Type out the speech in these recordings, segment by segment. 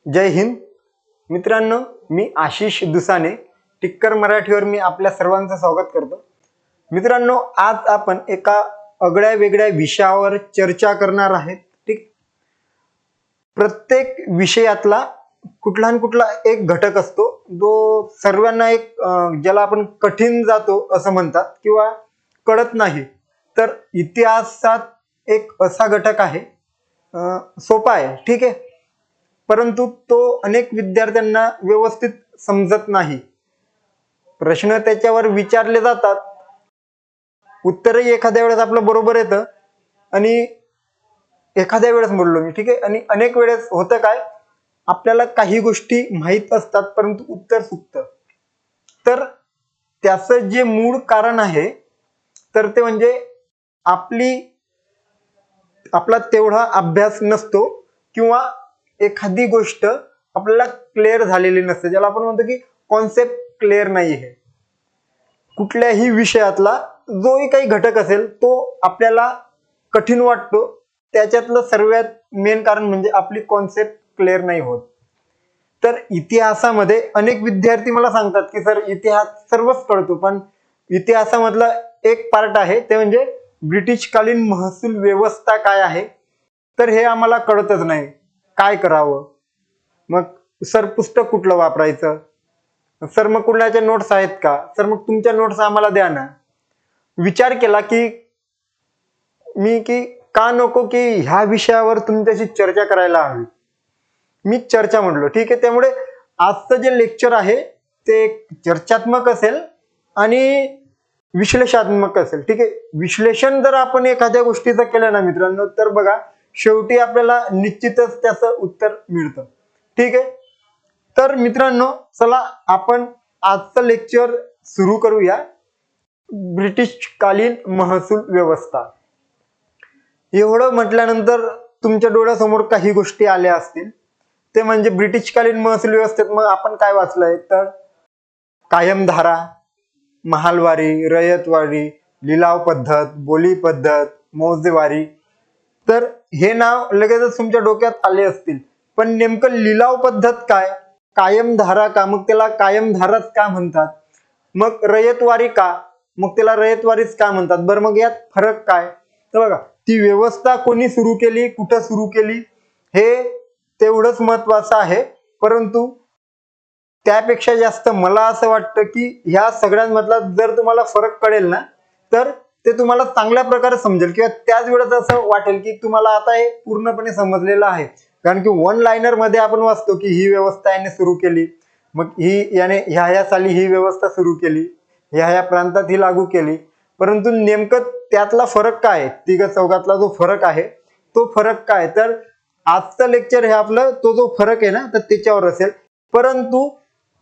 जय हिंद मित्रांनो, मी आशिष दुसाने टिक्कर मराठीवर मी आपल्या सर्वांचं स्वागत करतो. मित्रांनो, आज आपण एका आगळ्या वेगळ्या विषयावर चर्चा करणार आहेत. ठीक, प्रत्येक विषयातला कुठला न कुठला एक घटक असतो जो सर्वांना ज्याला आपण कठीण जातो असं म्हणतात किंवा कळत नाही. तर इतिहासात एक असा घटक आहे, सोपा आहे, ठीक आहे, परंतु तो अनेक विद्यार्थ्यांना व्यवस्थित समजत नाही. प्रश्न त्याच्यावर विचारले जातात, उत्तरही एखाद्या वेळेस आपलं बरोबर येतं आणि एखाद्या वेळेस बोललो मी, ठीक आहे, आणि अनेक वेळेस होतं काय, आपल्याला काही गोष्टी माहीत असतात परंतु उत्तर चुकतं. तर त्याचं जे मूळ कारण आहे तर ते म्हणजे आपला तेवढा अभ्यास नसतो किंवा एखादी गोष्ट आपल्याला क्लिअर झालेली नसते, ज्याला आपण म्हणतो की कॉन्सेप्ट क्लिअर नाही आहे. कुठल्याही विषयातला जोही काही घटक असेल तो आपल्याला कठीण वाटतो. त्याच्यातलं सर्वात मेन कारण म्हणजे आपली कॉन्सेप्ट क्लिअर नाही होत. तर इतिहासामध्ये अनेक विद्यार्थी मला सांगतात की सर इतिहास सर्वच कळतो, पण इतिहासामधला एक पार्ट आहे ते म्हणजे ब्रिटिशकालीन महसूल व्यवस्था काय आहे, तर हे आम्हाला कळतच नाही, काय करावं. मग सर पुस्तक कुठलं वापरायचं, सर मग कुणाच्या नोट्स आहेत का, सर मग तुमच्या नोट्स आम्हाला द्या ना. विचार केला की का नको की ह्या विषयावर तुमच्याशी चर्चा करायला हवी. मी चर्चा म्हटलो, ठीक आहे. त्यामुळे आजचं जे लेक्चर आहे ते चर्चात्मक असेल आणि विश्लेषणात्मक असेल, ठीक आहे. विश्लेषण जर आपण एखाद्या गोष्टीचं केलं ना मित्रांनो, तर बघा शेवटी आपल्याला निश्चितच त्याचं उत्तर मिळतं, ठीक आहे. तर मित्रांनो, चला आपण आजचं लेक्चर सुरू करूया. ब्रिटिशकालीन महसूल व्यवस्था. एवढं म्हटल्यानंतर तुमच्या डोळ्यासमोर काही गोष्टी आल्या असतील, ते म्हणजे ब्रिटिशकालीन महसूल व्यवस्थेत मग आपण काय वाचलंय, तर कायमधारा, महालवारी, रयतवारी, लिलाव पद्धत, बोली पद्धत, मौजेवारी. तर हे नाव लगेचच तुमच्या डोक्यात आले असतील, पण नेमकं लिलाव पद्धत काय, कायमधारा का, मग त्याला कायमधाराच का म्हणतात, मग रयतवारी का, मग त्याला रयतवारीच का म्हणतात, बरं मग यात फरक काय. तर बघा, ती व्यवस्था कोणी सुरू केली, कुठं सुरू केली, हे तेवढंच महत्वाचं आहे. परंतु त्यापेक्षा जास्त मला असं वाटतं की ह्या सगळ्यांमधला जर तुम्हाला फरक कळेल ना, तर ते तुम्हाला चांगल्या प्रकारे समजेल किंवा त्याच वेळेस असं वाटेल की तुम्हाला आता हे पूर्णपणे समजलेलं आहे. कारण की वन लाइनर मध्ये आपण वाचतो की ही व्यवस्था याने सुरू केली, मग याने ह्या साली ही व्यवस्था सुरू केली, ह्या प्रांतात ही लागू केली. परंतु नेमकं त्यातला फरक काय, तिघ चौघातला जो फरक आहे तो फरक काय, तर आजचं लेक्चर हे आपलं तो जो फरक आहे ना, तर त्याच्यावर असेल. परंतु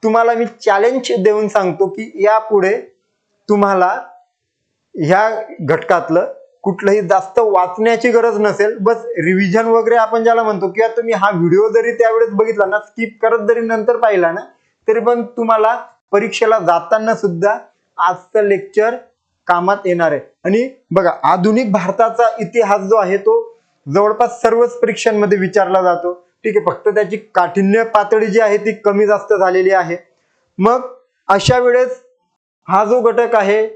तुम्हाला मी चॅलेंज देऊन सांगतो की यापुढे तुम्हाला ह्या घटकातलं कुठलंही जास्त वाचण्याची गरज नसेल, बस रिव्हिजन वगैरे आपण ज्याला म्हणतो, किंवा तुम्ही हा व्हिडिओ जरी त्यावेळेस बघितला ना, स्किप करत जरी नंतर पाहिला ना, तरी पण तुम्हाला परीक्षेला जाताना सुद्धा आजचं लेक्चर कामात येणार आहे. आणि बघा, आधुनिक भारताचा इतिहास जो आहे तो जवळपास सर्वच परीक्षांमध्ये विचारला जातो, ठीक आहे. फक्त त्याची काठिण्य पातळी जी आहे ती कमी जास्त झालेली आहे. मग अशा वेळेस हा जो घटक आहे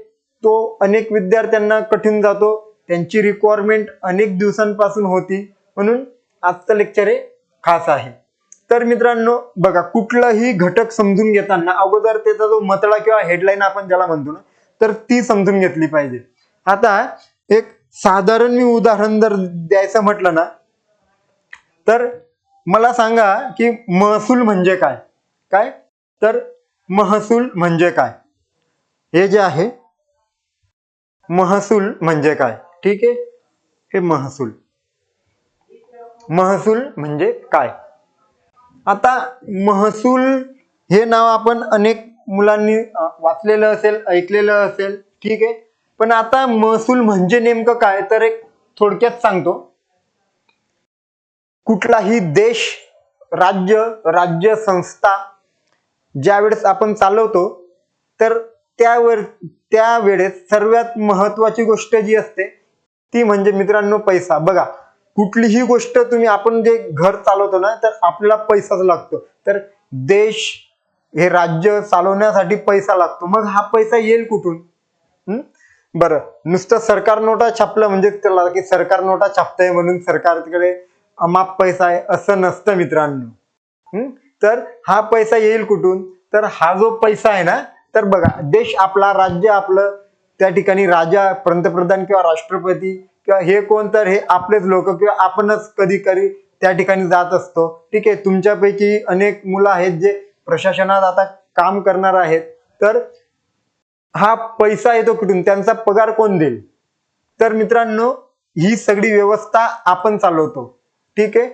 तो अनेक विद्यार्थ्यांना कठीण जातो, त्यांची रिक्वायरमेंट अनेक दिवसांपासून होती, म्हणून आजचं लेक्चर हे खास आहे. तर मित्रांनो बघा, कुठलाही घटक समजून घेताना अगोदर त्याचा जो मतळा किंवा हेडलाईन आपण ज्याला म्हणतो ना, तर ती समजून घेतली पाहिजे. आता एक साधारण मी उदाहरण जर द्यायचं म्हटलं ना, तर मला सांगा की महसूल म्हणजे काय. काय, तर महसूल म्हणजे काय, हे जे आहे महसूल म्हणजे काय, ठीक आहे. हे महसूल म्हणजे काय. आता महसूल हे नाव आपण अनेक मुलांनी वाचलेलं असेल, ऐकलेलं असेल, ठीक आहे. पण आता महसूल म्हणजे नेमकं काय, तर एक थोडक्यात सांगतो. कुठलाही देश, राज्य संस्था ज्यावेळेस आपण चालवतो, तर त्यावेळेस सर्वात महत्वाची गोष्ट जी असते ती म्हणजे मित्रांनो पैसा. बघा, कुठलीही गोष्ट तुम्ही आपण जे घर चालवतो ना तर आपल्याला पैसाच लागतो. तर देश हे राज्य चालवण्यासाठी पैसा लागतो. मग हा पैसा येईल कुठून? बरं, नुसतं सरकार नोटा छापलं म्हणजे त्याला की सरकार नोटा छापतंय म्हणून सरकारकडे अमाप पैसा आहे असं नसतं मित्रांनो. तर हा पैसा येईल कुठून? तर हा जो पैसा आहे ना, तर बघा देश आपला, राज्य आपलं, त्या ठिकाणी राजा, पंतप्रधान किंवा राष्ट्रपती किंवा हे कोण, तर हे आपलेच लोक किंवा आपणच कधी कधी त्या ठिकाणी जात असतो. ठीक आहे, तुमच्यापैकी अनेक मुलं आहेत जे प्रशासनात आता काम करणार आहेत. तर हा पैसा येतो कुठून? त्यांचा पगार कोण देईल? तर मित्रांनो, ही सगळी व्यवस्था आपण चालवतो. ठीक आहे,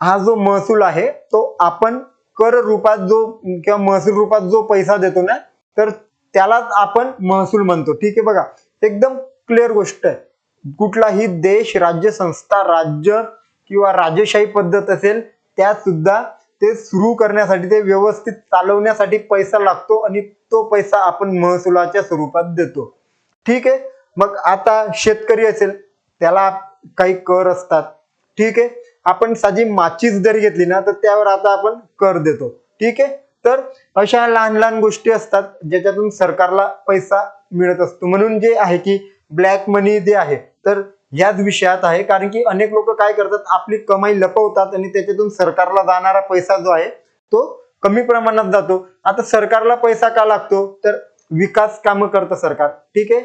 हा जो महसूल आहे तो आपण कर रूपात जो किंवा महसूल रूपात जो पैसा देतो ना, तर त्यालाच आपण महसूल म्हणतो. ठीक आहे, बघा एकदम क्लिअर गोष्ट आहे. कुठलाही देश, राज्य, संस्था, राज्य किंवा राजेशाही पद्धत असेल त्यात सुद्धा ते सुरू करण्यासाठी, ते व्यवस्थित चालवण्यासाठी पैसा लागतो आणि तो पैसा आपण महसुलाच्या स्वरूपात देतो. ठीक आहे, मग आता शेतकरी असेल त्याला काही कर असतात. ठीक आहे, आपण साधी माचीस जरी घेतली ना तर त्यावर आता आपण कर देतो. ठीक आहे, तर अशा लहान लहान गोष्टी असतात ज्याच्यातून सरकारला पैसा मिळत असतो. म्हणून जे आहे की ब्लॅक मनी जे आहे तर याच विषयात आहे, कारण की अनेक लोक काय करतात, आपली कमाई लपवतात आणि त्याच्यातून सरकारला जाणारा पैसा जो आहे तो कमी प्रमाणात जातो. आता सरकारला पैसा का लागतो? तर विकास कामं करतं सरकार. ठीक आहे,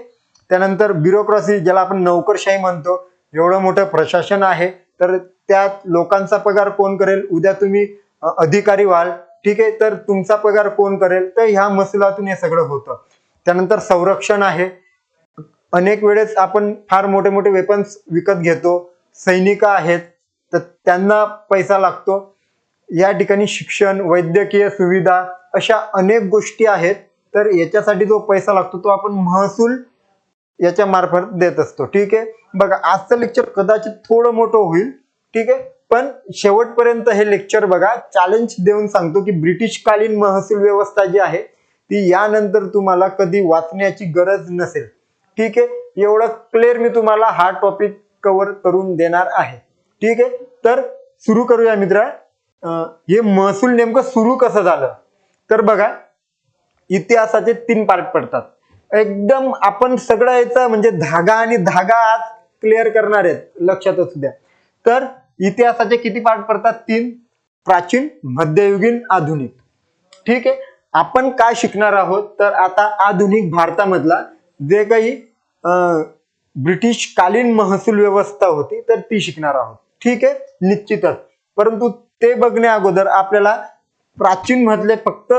त्यानंतर ब्युरोक्रसी, ज्याला आपण नोकरशाही म्हणतो, एवढं मोठं प्रशासन आहे तर त्यात लोकांचा पगार कोण करेल? उद्या तुम्ही अधिकारी व्हाल. ठीक आहे, तर तुमचा पगार कोण करेल? तर ह्या महसुलातून हे सगळं होतं. त्यानंतर संरक्षण आहे. अनेक वेळेस आपण फार मोठे मोठे वेपन्स विकत घेतो. सैनिक आहेत तर त्यांना पैसा लागतो. या ठिकाणी शिक्षण, वैद्यकीय सुविधा, अशा अनेक गोष्टी आहेत. तर याच्यासाठी जो पैसा लागतो तो आपण महसूल याच्या मार्फत देत असतो. ठीक आहे, बघा आजचं लेक्चर कदाचित थोडं मोठं होईल. ठीक आहे, पण शेवटपर्यंत हे लेक्चर बघा. चॅलेंज देऊन सांगतो की ब्रिटिश कालीन महसूल व्यवस्था जी आहे ती यानंतर तुम्हाला कधी वाचण्याची गरज नसेल. ठीक आहे, एवढं क्लिअर मी तुम्हाला हा टॉपिक कव्हर करून देणार आहे. ठीक आहे, तर सुरू करूया मित्रा. हे महसूल नेमकं सुरू कसं झालं? तर बघा, इतिहासाचे 3 पार्ट पडतात. एकदम आपण सगळं याचा म्हणजे धागा आणि धागा आज क्लिअर करणार आहेत, लक्षात असू द्या. तर इतिहासाचे किती पार्ट पडतात? 3. प्राचीन, मध्ययुगीन, आधुनिक. ठीक आहे, आपण काय शिकणार आहोत? तर आता आधुनिक भारतामधला जे काही ब्रिटिश कालीन महसूल व्यवस्था होती तर ती शिकणार आहोत. ठीक आहे, निश्चितच. परंतु ते बघण्या अगोदर आपल्याला प्राचीन मधले फक्त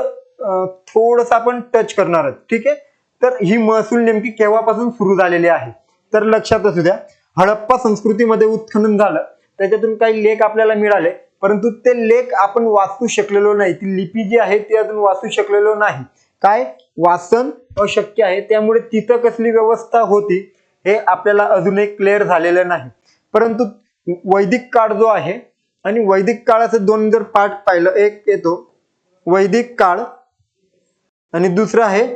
थोडस आपण टच करणार आहोत. ठीक आहे, तर ही महसूल नेमकी केव्हापासून सुरू झालेली आहे? तर लक्षात असू द्या, हडप्पा संस्कृतीमध्ये उत्खनन झालं, त्याच्यातून काही लेख आपल्याला मिळाले, परंतु ते लेख आपण वाचू शकलेलो नाही. ती लिपी जी आहे ती अजून वाचू शकलेलो नाही. काय? वाचन अशक्य आहे. त्यामुळे तिथं कसली व्यवस्था होती हे आपल्याला अजूनही क्लिअर झालेलं नाही. परंतु वैदिक काळ जो आहे, आणि वैदिक काळाचे 2 जर पार्ट पाहिलं, एक येतो वैदिक काळ आणि दुसरं आहे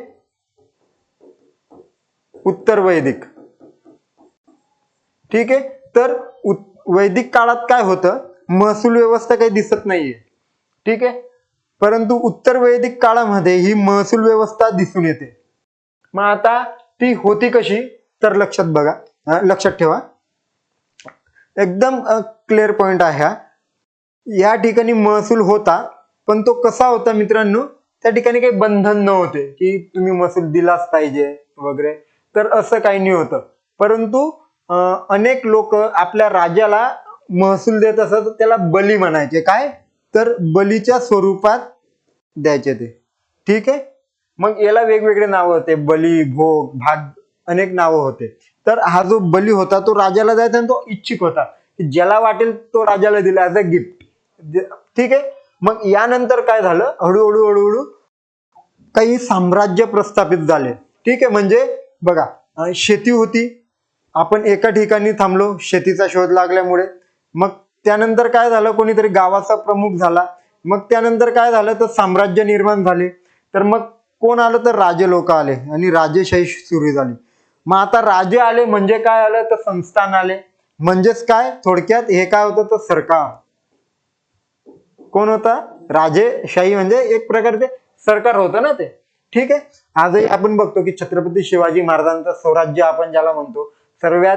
उत्तर वैदिक. ठीक आहे, तर वैदिक काळात काय होतं? महसूल व्यवस्था काही दिसत नाहीये. ठीक आहे, परंतु उत्तर वैदिक काळामध्ये ही महसूल व्यवस्था दिसून येते. मग आता ती होती कशी? तर लक्षात बघा, लक्षात ठेवा, एकदम क्लिअर पॉइंट आहे हा. या ठिकाणी महसूल होता, पण तो कसा होता मित्रांनो? त्या ठिकाणी काही बंधन नव्हते की तुम्ही महसूल दिलाच पाहिजे वगैरे, तर असं काही नाही होतं. परंतु अनेक लोक आपल्या राजाला महसूल देत असत, त्याला बली म्हणायचे. काय? तर बलीच्या स्वरूपात द्यायचे ते. ठीक आहे, मग याला वेगवेगळे नाव होते, बली, भोग, भाग, अनेक नाव होते. तर हा जो बली होता तो राजाला द्यायचा आणि तो इच्छुक होता की ज्याला वाटेल तो राजाला दिला ऍज अ गिफ्ट. ठीक आहे, मग यानंतर काय झालं? हळूहळू हळूहळू काही साम्राज्य प्रस्थापित झाले. ठीक आहे, म्हणजे बघा, शेती होती, आपण एका ठिकाणी थांबलो शेतीचा शोध लागल्यामुळे. मग त्यानंतर काय झालं? कोणीतरी गावाचा प्रमुख झाला. मग त्यानंतर काय झालं? तर साम्राज्य निर्माण झाले. तर मग कोण आलं? तर राजे लोक आले आणि राजेशाही सुरू झाली. मग आता राजे आले म्हणजे काय आलं? तर संस्थान आले. म्हणजेच काय, थोडक्यात हे काय होतं तर सरकार. कोण होता, राजेशाही म्हणजे एक प्रकारचे सरकार होतं ना ते. ठीक आहे. आजही आपण बघतो की छत्रपती शिवाजी महाराजांचं स्वराज्य आपण ज्याला म्हणतो, सर्वात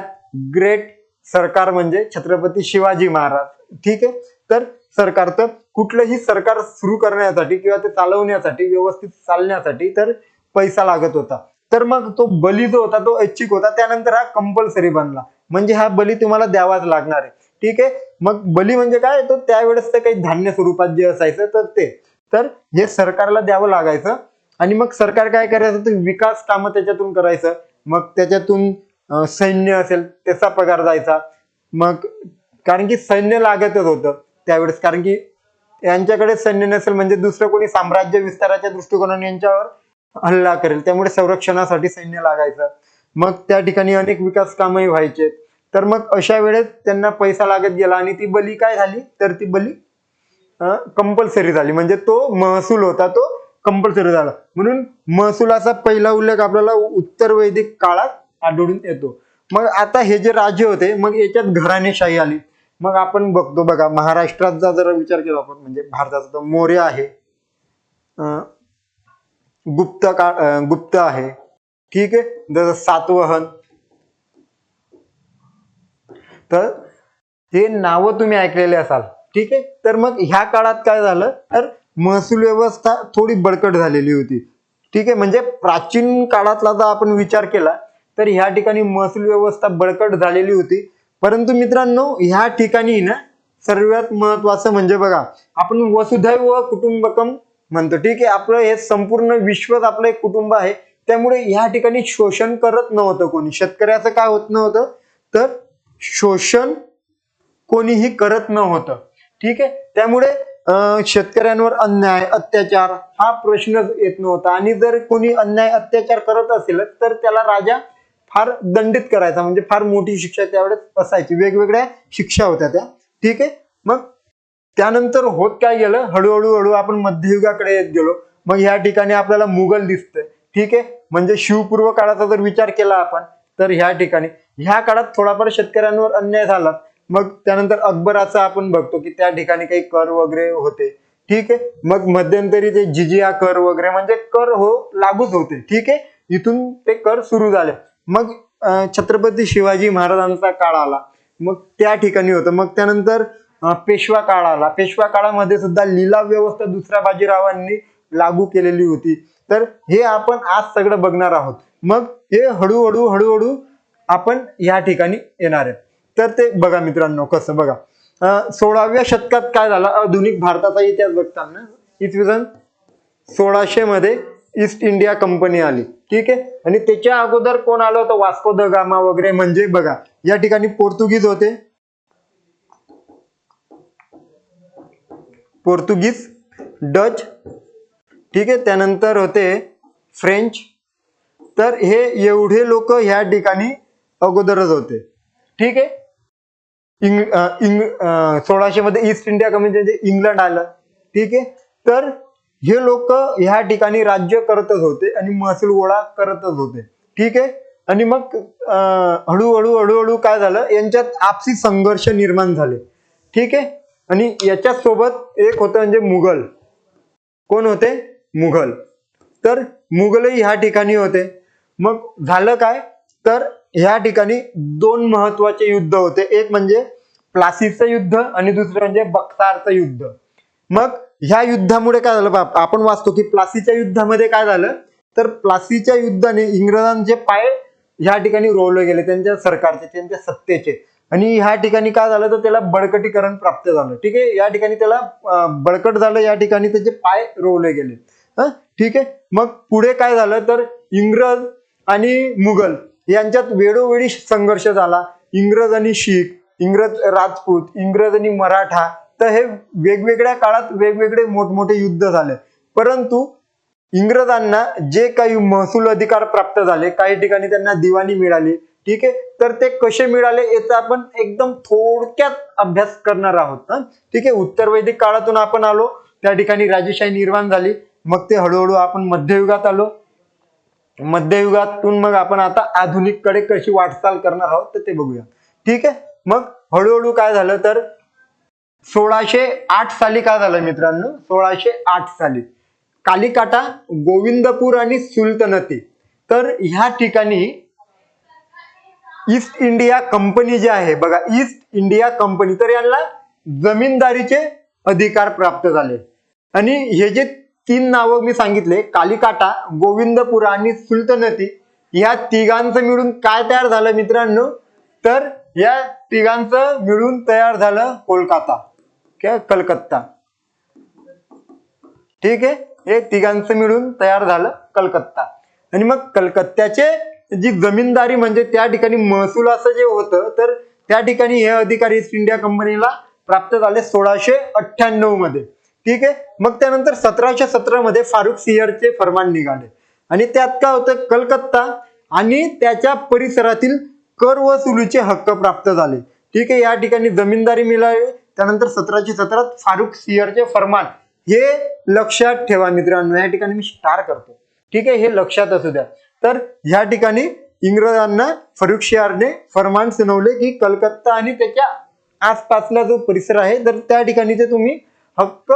ग्रेट सरकार म्हणजे छत्रपती शिवाजी महाराज. ठीक आहे. तर सरकार, तर कुठलंही सरकार सुरू करण्यासाठी किंवा ते चालवण्यासाठी, व्यवस्थित चालण्यासाठी तर पैसा लागत होता. तर मग तो बली जो होता तो ऐच्छिक होता, त्यानंतर हा कंपल्सरी बनला. म्हणजे हा बली तुम्हाला द्यावाच लागणार आहे. ठीक आहे. मग बली म्हणजे काय, तो त्यावेळेस तर काही धान्य स्वरूपात जे असायचं तर ते, तर हे सरकारला द्यावं लागायचं. आणि मग सरकार काय करायचं, तर विकास कामं त्याच्यातून करायचं. मग त्याच्यातून सैन्य असेल त्याचा पगार जायचा. मग कारण की सैन्य लागतच होतं त्यावेळेस, कारण की यांच्याकडे सैन्य नसेल म्हणजे दुसरं कोणी साम्राज्य विस्ताराच्या दृष्टिकोनाने यांच्यावर हल्ला करेल, त्यामुळे संरक्षणासाठी सैन्य लागायचं. मग त्या ठिकाणी अनेक विकास कामही व्हायचे. तर मग अशा वेळेस त्यांना पैसा लागत गेला आणि ती बली काय झाली, तर ती बली कंपल्सरी झाली. म्हणजे तो महसूल होता तो कंपल्सरी झाला. म्हणून महसुलाचा पहिला उल्लेख आपल्याला उत्तर वैदिक काळात आढळून येतो. मग आता हे जे राज्य होते, मग याच्यात घराणेशाही आली. मग आपण बघतो बघा, महाराष्ट्राचा जर विचार केला आपण, म्हणजे भारताचा तर मौर्य आहे, गुप्त आहे. ठीक आहे. जसं सातवहन, तर हे नावं तुम्ही ऐकलेले असाल. ठीक आहे. तर मग ह्या काळात काय झालं, तर महसूल व्यवस्था थोडी बळकट झालेली होती. ठीक आहे. म्हणजे प्राचीन काळातला जर आपण विचार केला तर ह्या ठिकाणी महसूल व्यवस्था बळकट झालेली होती. परंतु मित्रांनो, ह्या ठिकाणी ना सर्वात महत्वाचं म्हणजे बघा, आपण वसुधैव कुटुंबकम म्हणतो. ठीक आहे. आपलं हे संपूर्ण विश्वच आपलं एक कुटुंब आहे. त्यामुळे ह्या ठिकाणी शोषण करत नव्हतं कोणी. शेतकऱ्याचं काय होत नव्हतं, तर शोषण कोणीही करत नव्हतं. ठीक आहे. त्यामुळे शेतकऱ्यांवर अन्याय अत्याचार हा प्रश्नच येत नव्हता. आणि जर कोणी अन्याय अत्याचार करत असेल तर त्याला राजा फार दंडित करायचा. म्हणजे फार मोठी शिक्षा त्यावेळेस असायची, वेगवेगळ्या शिक्षा होत्या त्या. ठीक आहे. मग त्यानंतर होत काय गेलं, हळूहळू आपण मध्ययुगाकडे येत गेलो. मग ह्या ठिकाणी आपल्याला मुघल दिसतंय. ठीक आहे. म्हणजे शिवपूर्व काळाचा जर विचार केला आपण, तर ह्या ठिकाणी ह्या काळात थोडाफार शेतकऱ्यांवर अन्याय झाला. मग त्यानंतर अकबराचा आपण बघतो की त्या ठिकाणी काही कर वगैरे होते. ठीक आहे. मग मध्यंतरी ते जिजिया कर वगैरे म्हणजे कर लागूच होते. ठीक आहे. इथून ते कर सुरू झाले. मग छत्रपती शिवाजी महाराजांचा काळ आला, मग त्या ठिकाणी होतं. मग त्यानंतर पेशवा काळ आला. पेशवा काळामध्ये सुद्धा लिलाव व्यवस्था दुसऱ्या बाजीरावांनी लागू केलेली होती. तर हे आपण आज सगळं बघणार आहोत. मग हे हळूहळू आपण या ठिकाणी येणार आहे. तर ते बघा मित्रांनो, कसं बघा, 16व्या शतकात काय झालं, आधुनिक भारताचा इतिहास बघताना इसवी सन 1600 मध्ये ईस्ट इंडिया कंपनी आली. ठीक आहे. आणि त्याच्या अगोदर कोण आलं होतं, वास्को द गामा वगैरे. म्हणजे बघा, या ठिकाणी पोर्तुगीज होते, पोर्तुगीज, डच. ठीक आहे. त्यानंतर होते फ्रेंच. तर हे एवढे लोक ह्या ठिकाणी अगोदरच होते. ठीक आहे. 1600 मध्ये ईस्ट इंडिया कंपनी म्हणजे इंग्लंड आलं. ठीक आहे. तर हे लोक ह्या ठिकाणी राज्य करतच होते आणि महसूल गोळा करतच होते. ठीक आहे. आणि मग हळूहळू काय झालं, यांच्यात आपसी संघर्ष निर्माण झाले. ठीक आहे. आणि याच्या सोबत एक होतं म्हणजे मुघल. कोण होते, मुघल. तर मुघलही ह्या ठिकाणी होते. मग झालं काय, तर ह्या ठिकाणी दोन महत्वाचे युद्ध होते. एक म्हणजे प्लासीचं युद्ध आणि दुसरं म्हणजे बक्सारचं युद्ध. मग ह्या युद्धामुळे काय झालं, आपण वाचतो की प्लासीच्या युद्धामध्ये काय झालं, तर प्लासीच्या युद्धाने इंग्रजांचे पाय ह्या ठिकाणी रोवले गेले, त्यांच्या सरकारचे, त्यांच्या सत्तेचे. आणि ह्या ठिकाणी काय झालं, तर त्याला बळकटीकरण प्राप्त झालं. ठीक आहे. या ठिकाणी त्याला बळकट झालं, या ठिकाणी त्याचे पाय रोवले गेले. ठीक आहे. मग पुढे काय झालं, तर इंग्रज आणि मुघल यांच्यात वेळोवेळी संघर्ष झाला. इंग्रज आणि शीख, इंग्रज राजपूत, इंग्रज आणि मराठा. तर हे वेगवेगळ्या काळात वेगवेगळे मोठमोठे युद्ध झाले. परंतु इंग्रजांना जे काही महसूल अधिकार प्राप्त झाले, काही ठिकाणी त्यांना दिवाणी मिळाली. ठीक आहे. तर ते कसे मिळाले याचा आपण एकदम थोडक्यात अभ्यास करणार आहोत. ठीक आहे. उत्तर वैदिक काळातून आपण आलो, त्या ठिकाणी राजेशाही निर्माण झाली. मग ते हळूहळू आपण मध्ययुगात आलो. मध्ययुगातून मग आपण आता आधुनिक कडे कशी वाटचाल करणार आहोत तर ते बघूया. ठीक आहे. मग हळूहळू काय झालं तर 1608 साली काय झालं मित्रांनो, 1608 साली कालिकाटा, गोविंदपूर आणि सुलतनती, तर ह्या ठिकाणी ईस्ट इंडिया कंपनी जे आहे बघा, ईस्ट इंडिया कंपनी, तर यांना जमीनदारीचे अधिकार प्राप्त झाले. आणि हे जे 3 नावं मी सांगितले, कालिकाटा, गोविंदपूर आणि सुलतनती, ह्या तिघांचं मिळून काय तयार झालं मित्रांनो, तर या तिघांचं मिळून तयार झालं कोलकाता किंवा कलकत्ता. ठीक आहे, हे तिघांचं मिळून तयार झालं कलकत्ता. आणि मग कलकत्त्याचे जी जमीनदारी म्हणजे त्या ठिकाणी महसूल असं जे होतं, तर त्या ठिकाणी हे अधिकार ईस्ट इंडिया कंपनीला प्राप्त झाले 1698 मध्ये. ठीक आहे, मग त्यानंतर 1717 मध्ये फारुख सियरचे फरमान निघाले आणि त्यात काय होतं, कलकत्ता आणि त्याच्या परिसरातील कर वसुलीचे हक्क प्राप्त झाले. ठीक आहे, या ठिकाणी जमीनदारी मिळाली. त्यानंतर 1717 फारुख सियरचे फरमान, हे लक्षात ठेवा मित्रांनो, या ठिकाणी मी स्टार करतो. ठीक आहे, हे लक्षात असू द्या. तर ह्या ठिकाणी इंग्रजांना फारुख सियरने फरमान सुनावले की कलकत्ता आणि त्याच्या आसपासला जो परिसर आहे, तर त्या ठिकाणी ते तुम्ही हक्क,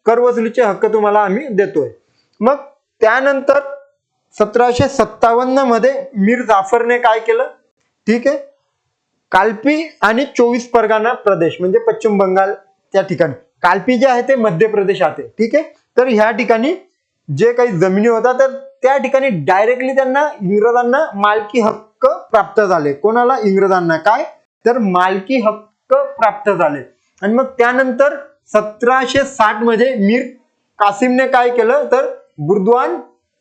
कर वसुलीचे हक्क तुम्हाला आम्ही देतोय. मग त्यानंतर 1757 मध्ये मीर जाफरने काय केलं, ठीक आहे, काल्पी आणि 24 परगणा प्रदेश म्हणजे पश्चिम बंगाल, त्या ठिकाणी काल्पी जे आहे ते मध्य प्रदेशात आहे. ठीक आहे, तर ह्या ठिकाणी जे काही जमिनी होता, तर त्या ठिकाणी डायरेक्टली त्यांना इंग्रजांना मालकी हक्क प्राप्त झाले. कोणाला, इंग्रजांना काय, तर मालकी हक्क प्राप्त झाले. आणि मग त्यानंतर 1760 मध्ये मीर कासिमने काय केलं, तर बुर्दवान,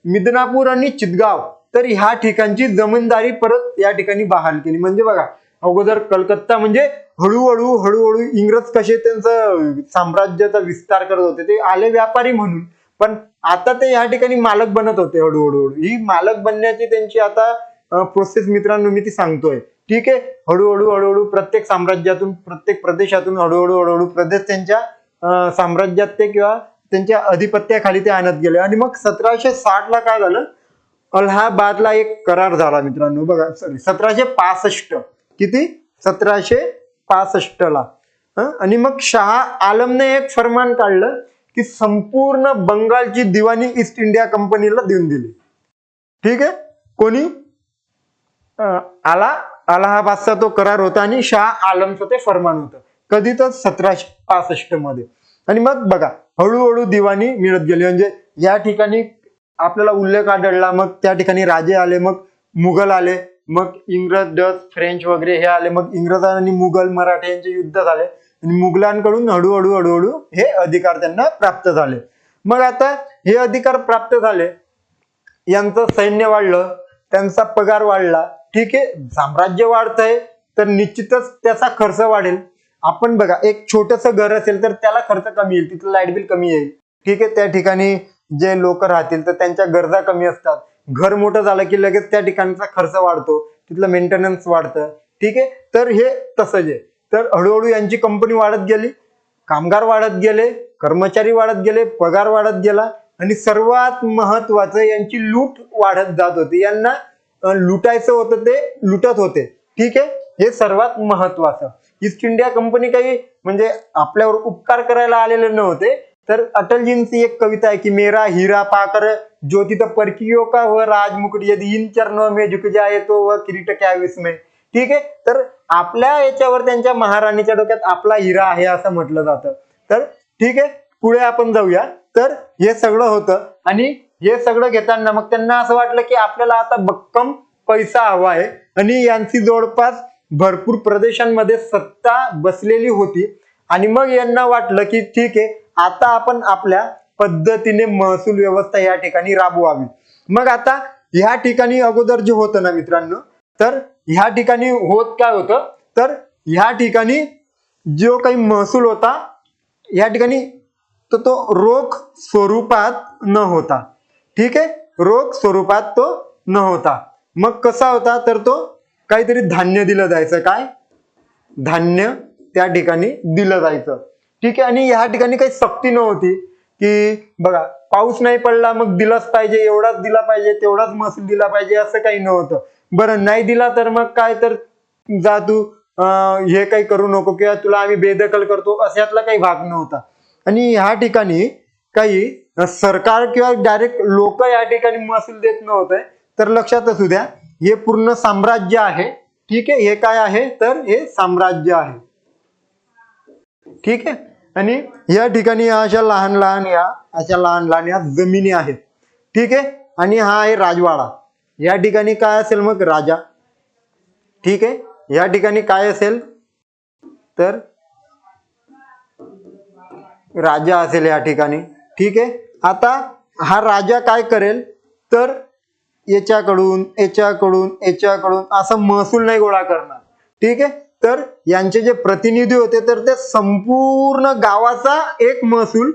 मिदनापूर आणि चितगाव, तर ह्या ठिकाणची जमीनदारी परत या ठिकाणी बहाल केली. म्हणजे बघा, अगोदर कलकत्ता म्हणजे हळूहळू इंग्रज कसे त्यांचं साम्राज्याचा विस्तार करत होते, ते आले व्यापारी म्हणून, पण आता ते या ठिकाणी मालक बनत होते हळूहळू. ही मालक बनण्याची त्यांची आता प्रोसेस मित्रांनो मी ती सांगतोय. ठीक आहे, हळूहळू प्रत्येक साम्राज्यातून, प्रत्येक प्रदेशातून हळूहळू प्रदेश त्यांच्या साम्राज्यात ते किंवा त्यांच्या अधिपत्याखाली ते आणत गेले. आणि मग 1760 ला काय झालं, अलाहाबादला एक करार झाला मित्रांनो. बघा, 1765, किती, 1765 ला. आणि मग शाह आलमने एक फरमान काढलं की संपूर्ण बंगालची दिवाणी ईस्ट इंडिया कंपनीला देऊन दिली. ठीक आहे, कोणी, अलाहाबादचा तो करार होता आणि शाह आलमचं ते फरमान होतं. कधी, तर 1765 मध्ये. आणि मग बघा, हळूहळू दिवाणी मिळत गेली. म्हणजे या ठिकाणी आपल्याला उल्लेख आढळला, मग त्या ठिकाणी राजे आले, मग मुघल आले, मग इंग्रज, डच, फ्रेंच वगैरे हे आले. मग इंग्रज आणि मुघल, मराठे यांचे युद्ध झाले आणि मुघलांकडून हळूहळू हे अधिकार त्यांना प्राप्त झाले. मग आता हे अधिकार प्राप्त झाले, यांचं सैन्य वाढलं, त्यांचा पगार वाढला. ठीक आहे, साम्राज्य वाढतंय तर निश्चितच त्याचा खर्च वाढेल. आपण बघा, एक छोटस घर असेल तर त्याला खर्च कमी येईल, तिथलं लाईट बिल कमी येईल. ठीक आहे, त्या ठिकाणी जे लोक राहतील तर त्यांच्या गरजा कमी असतात. घर मोठं झालं की लगेच त्या ठिकाणचा खर्च वाढतो, तिथलं मेंटेनन्स वाढतं. ठीक आहे, तर हे तसंच आहे. तर हळूहळू यांची कंपनी वाढत गेली, कामगार वाढत गेले, कर्मचारी वाढत गेले, पगार वाढत गेला आणि सर्वात महत्वाचं यांची लूट वाढत जात होती. यांना लुटायचं होतं, ते लुटत होते. ठीक आहे, हे सर्वात महत्वाचं. ईस्ट इंडिया कंपनी काही म्हणजे आपल्यावर उपकार करायला आलेले नव्हते. तर अटलजींची एक कविता आहे की मेरा हीरा पाकर ज्योतित परकियो का व राजमुकुट यदि इन चरणों में झुक जाए तो वह किरीट क्या विस्मय. ठीक आहे, तर आपल्या याच्यावर त्यांच्या महाराणीच्या डोक्यात आपला हिरा आहे असं म्हटलं जातं. तर ठीक आहे, पुढे आपण जाऊया. तर हे सगळं होतं आणि हे सगळं घेताना मग त्यांना असं वाटलं की आपल्याला आता भक्कम पैसा हवा आहे आणि यांची जवळपास भरपूर प्रदेशांमध्ये सत्ता बसलेली होती. आणि मग यांना वाटलं की ठीक आहे, आता आपण आपल्या पद्धतीने महसूल व्यवस्था या ठिकाणी राबवावी. मग आता ह्या ठिकाणी अगोदर जे होतं ना मित्रांनो, तर ह्या ठिकाणी होत काय होतं, तर ह्या ठिकाणी जो काही महसूल होता या ठिकाणी तो रोख स्वरूपात न होता. ठीक आहे, रोख स्वरूपात तो न होता. मग कसा होता, तर तो काहीतरी धान्य दिलं जायचं. काय, धान्य त्या ठिकाणी दिलं जायचं. ठीक आहे, आणि ह्या ठिकाणी काही सक्ती नव्हती की बघा पाऊस नाही पडला मग दिलाच पाहिजे, एवढाच दिला पाहिजे, तेवढाच महसूल दिला पाहिजे, असं काही नव्हतं. बरं नाही दिला तर मग काय, तर जा तू हे काही करू नको किंवा तुला आम्ही बेदखल करतो अशातला काही भाग नव्हता. आणि ह्या ठिकाणी काही सरकार किंवा डायरेक्ट लोक या ठिकाणी महसूल देत नव्हते. तर लक्षात असू द्या, हे पूर्ण साम्राज्य आहे. ठीक आहे, हे काय आहे तर हे साम्राज्य आहे. ठीक आहे, आणि या ठिकाणी अशा लहान लहान या जमिनी आहेत. ठीक आहे, आणि हा आहे राजवाडा. या ठिकाणी काय असेल मग राजा. ठीक आहे, या ठिकाणी काय असेल तर राजा असेल या ठिकाणी. ठीक आहे, आता हा राजा काय करेल तर याच्याकडून याच्याकडून याच्याकडून असं महसूल नाही गोळा करणार. ठीक आहे, तर यांचे जे प्रतिनिधी होते तर ते संपूर्ण गावाचा एक महसूल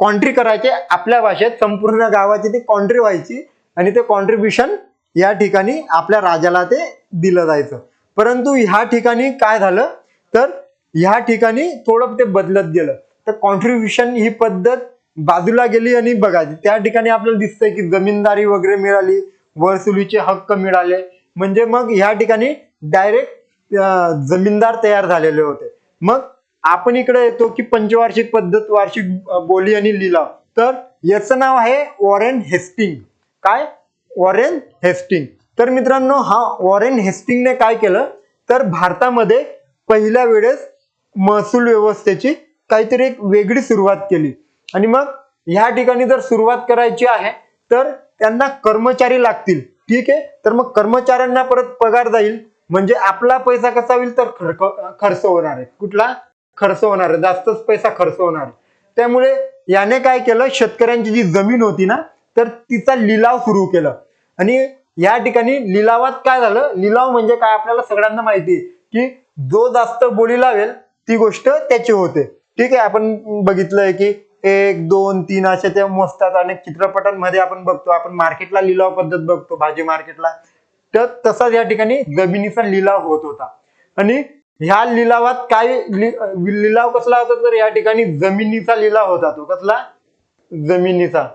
कॉन्ट्री करायचे. आपल्या भाषेत संपूर्ण गावाची ती कॉन्ट्री व्हायची आणि ते कॉन्ट्रीब्युशन या ठिकाणी आपल्या राजाला ते दिलं जायचं. परंतु ह्या ठिकाणी काय झालं तर ह्या ठिकाणी थोडं ते बदलत गेलं. तर कॉन्ट्रीब्युशन ही पद्धत बाजूला गेली आणि बघा त्या ठिकाणी आपल्याला दिसतंय की जमीनदारी वगैरे मिळाली, वरसुलीचे हक्क मिळाले. म्हणजे मग ह्या ठिकाणी डायरेक्ट जमीनदार तयार झालेले होते. मग आपण इकडे येतो की पंचवार्षिक पद्धत, वार्षिक बोली आणि लिलाव. तर याचं नाव आहे वॉरेन हेस्टिंग. काय? Warren Hasting. तर मित्रांनो, हा वॉरेन हेस्टिंगने काय केलं तर भारतामध्ये पहिल्या वेळेस महसूल व्यवस्थेची काहीतरी एक वेगळी सुरुवात केली. आणि मग ह्या ठिकाणी जर सुरुवात करायची आहे तर त्यांना कर्मचारी लागतील. ठीक आहे, तर मग कर्मचाऱ्यांना परत पगार जाईल. म्हणजे आपला पैसा कसा होईल तर खर्च होणार आहे. कुठला खर्च होणार आहे? जास्तच पैसा खर्च होणार आहे. त्यामुळे याने काय केलं, शेतकऱ्यांची जी जमीन होती ना तर तिचा लिलाव सुरू केलं. आणि या ठिकाणी लिलावात काय झालं, लिलाव म्हणजे काय आपल्याला सगळ्यांना माहिती आहे की जो जास्त बोली लावेल ती गोष्ट त्याची होते. ठीक आहे, आपण बघितलंय की 1, 2, 3 अशा त्या मोजतात. अनेक चित्रपटांमध्ये आपण बघतो, आपण मार्केटला लिलाव पद्धत बघतो, भाजी मार्केटला. तर तसाच या ठिकाणी जमिनीचा लिलाव होत होता. आणि ह्या लिलावात काय लिलाव कसला होता तर या ठिकाणी जमिनीचा लिलाव होता. तो कसला? जमिनीचा.